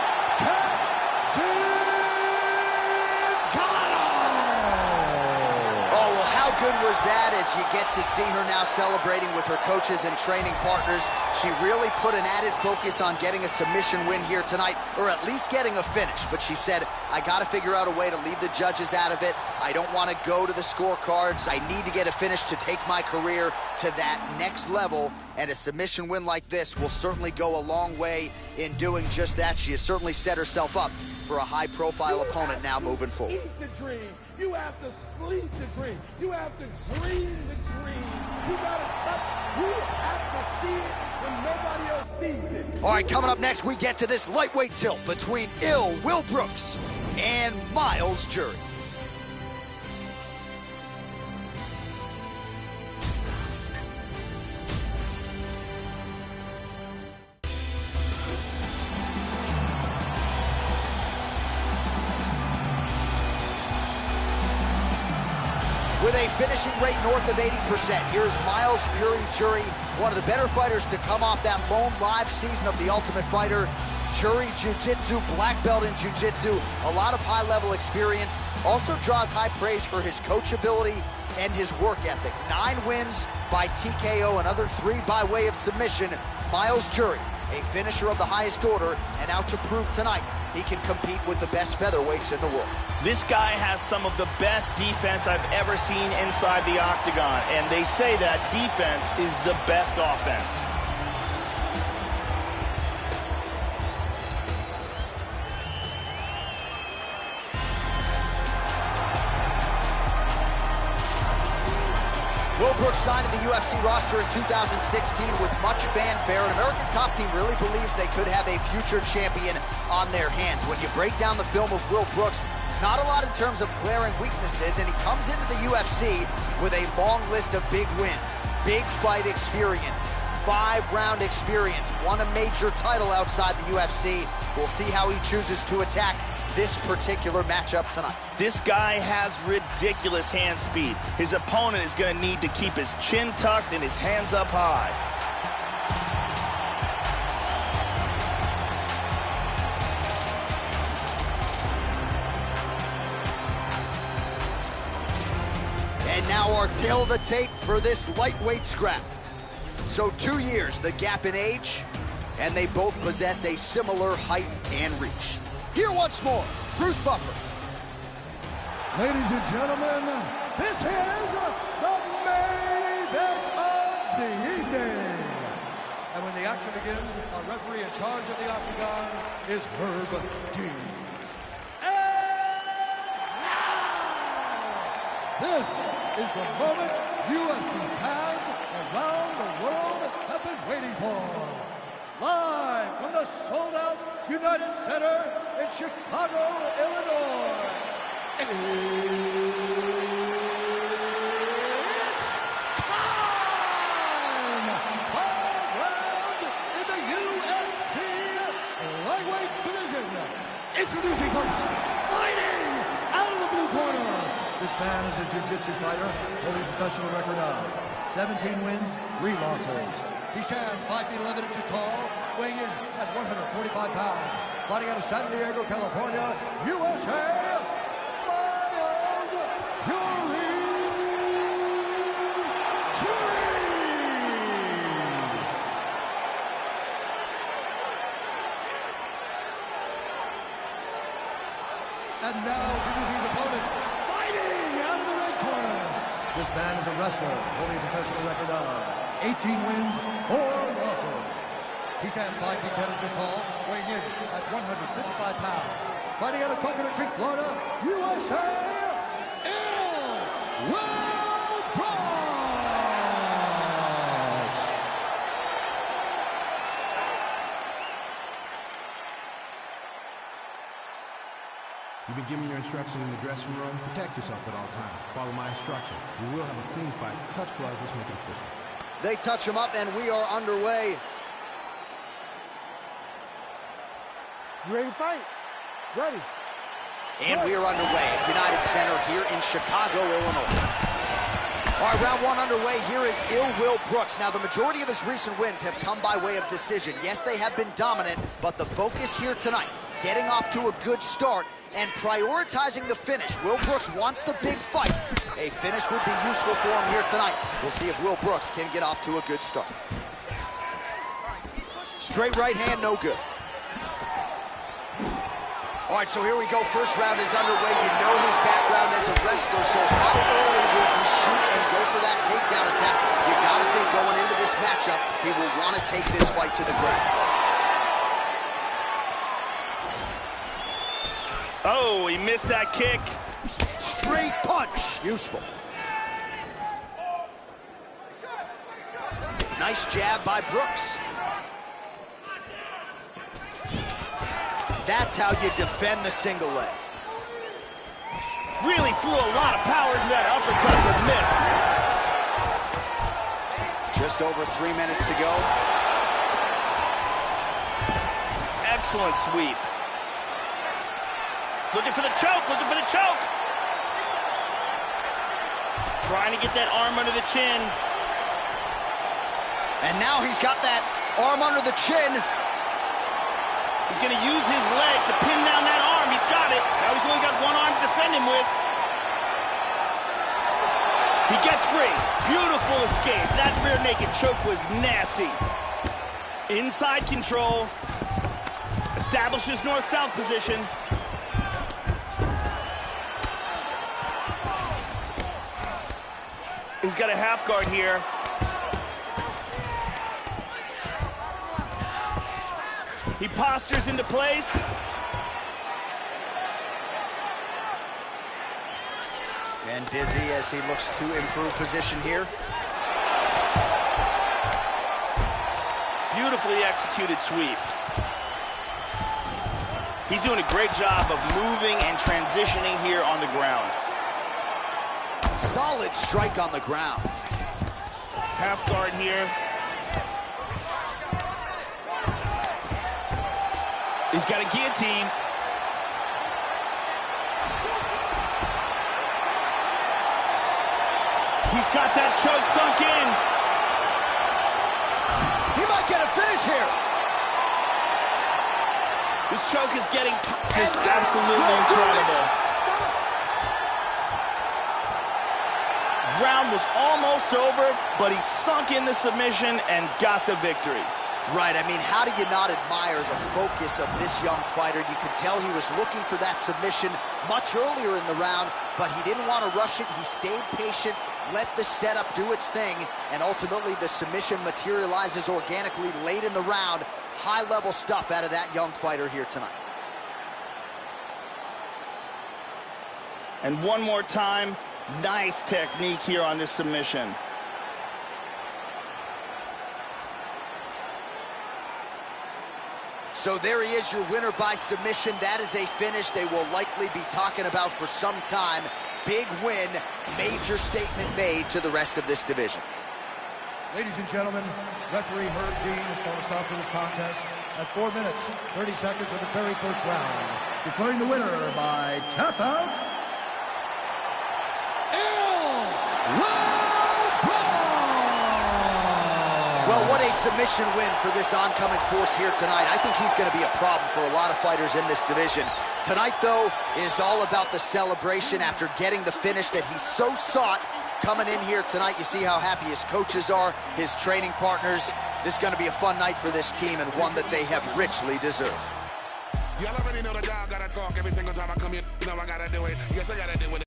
How good was that as you get to see her now celebrating with her coaches and training partners. She really put an added focus on getting a submission win here tonight, or at least getting a finish. But she said, I got to figure out a way to leave the judges out of it. I don't want to go to the scorecards. I need to get a finish to take my career to that next level. And a submission win like this will certainly go a long way in doing just that. She has certainly set herself up for a high-profile opponent now moving forward. Eat the dream. You have to sleep the dream. You have to dream the dream. You got to touch. You have to see it when nobody else sees it. All right, coming up next, we get to this lightweight tilt between Will Brooks and Myles Jury. With a finishing rate north of 80%, here's Myles Fury Jury, one of the better fighters to come off that lone live season of The Ultimate Fighter. Jury Jiu-Jitsu, black belt in Jiu-Jitsu, a lot of high-level experience. Also draws high praise for his coachability and his work ethic. 9 wins by TKO, another 3 by way of submission. Myles Jury, a finisher of the highest order, and out to prove tonight he can compete with the best featherweights in the world. This guy has some of the best defense I've ever seen inside the octagon, and they say that defense is the best offense. Will Brooks signed to the UFC roster in 2016 with much fanfare. An American top team really believes they could have a future champion on their hands. When you break down the film of Will Brooks, not a lot in terms of glaring weaknesses, and he comes into the UFC with a long list of big wins, big fight experience, 5-round experience, won a major title outside the UFC. We'll see how he chooses to attack this particular matchup tonight. This guy has ridiculous hand speed. His opponent is going to need to keep his chin tucked and his hands up high. And now our tail of the tape for this lightweight scrap. So 2 years, the gap in age, and they both possess a similar height and reach. Here once more, Bruce Buffer. Ladies and gentlemen, this is the main event of the evening. And when the action begins, our referee in charge of the octagon is Herb Dean. And now, this is the moment UFC fans around the world have been waiting for. Live from the sold-out United Center in Chicago, Illinois. It's time! 5 rounds in the UFC lightweight division. Introducing first, fighting out of the blue corner. This man is a jiu-jitsu fighter with a professional record of 17 wins, 3 losses. He stands 5 feet 11 inches tall, weighing in at 145 pounds. Fighting out of San Diego, California, USA, Miles Fury Tree! And now, introducing his opponent, fighting out of the red corner. This man is a wrestler, holding a professional record of 18 wins, 4 losses. He stands 5 feet 10 inches tall, weighing in at 155 pounds. Fighting out of Coconut Creek, Florida, USA, Will Brooks! You've been given your instructions in the dressing room. Protect yourself at all times. Follow my instructions. We will have a clean fight. Touch gloves. Let's make it official. They touch him up, and we are underway. You ready to fight? Ready. And we are underway at United Center here in Chicago, Illinois. All right, round one underway. Here is Will Brooks. Now, the majority of his recent wins have come by way of decision. Yes, they have been dominant, but the focus here tonight, getting off to a good start and prioritizing the finish. Will Brooks wants the big fights. A finish would be useful for him here tonight. We'll see if Will Brooks can get off to a good start. Straight right hand, no good. All right, so here we go. First round is underway. You know his background as a wrestler, so how early will he shoot and go for that takedown attack? You got to think going into this matchup, he will want to take this fight to the ground. Oh, he missed that kick. Straight punch. Useful. Nice jab by Brooks. That's how you defend the single leg. Really threw a lot of power into that uppercut, but missed. Just over 3 minutes to go. Excellent sweep. Looking for the choke, looking for the choke. Trying to get that arm under the chin. And now he's got that arm under the chin. He's going to use his leg to pin down that arm. He's got it. Now he's only got one arm to defend him with. He gets free. Beautiful escape. That rear naked choke was nasty. Inside control. Establishes north-south position. He's got a half guard here. He postures into place. And dizzy as he looks to improve position here. Beautifully executed sweep. He's doing a great job of moving and transitioning here on the ground. Solid strike on the ground. Half guard here. He's got a guillotine. He's got that choke sunk in. He might get a finish here. This choke is getting just absolutely incredible. Round was almost over, but he sunk in the submission and got the victory. Right, I mean, how do you not admire the focus of this young fighter? You could tell he was looking for that submission much earlier in the round, but he didn't want to rush it. He stayed patient, let the setup do its thing, and ultimately the submission materializes organically late in the round. High-level stuff out of that young fighter here tonight. And one more time, nice technique here on this submission. So there he is, your winner by submission. That is a finish they will likely be talking about for some time. Big win, major statement made to the rest of this division. Ladies and gentlemen, referee Herb Dean is going to stop this contest at 4 minutes, 30 seconds of the very first round, declaring the winner by tap out, Will Brooks! Well, what a submission win for this oncoming force here tonight. I think he's going to be a problem for a lot of fighters in this division. Tonight, though, is all about the celebration after getting the finish that he so sought. Coming in here tonight, you see how happy his coaches are, his training partners. This is going to be a fun night for this team and one that they have richly deserved. Y'all already know the dog gotta talk every single time I come here. You know I gotta do it. Yes, I gotta do it.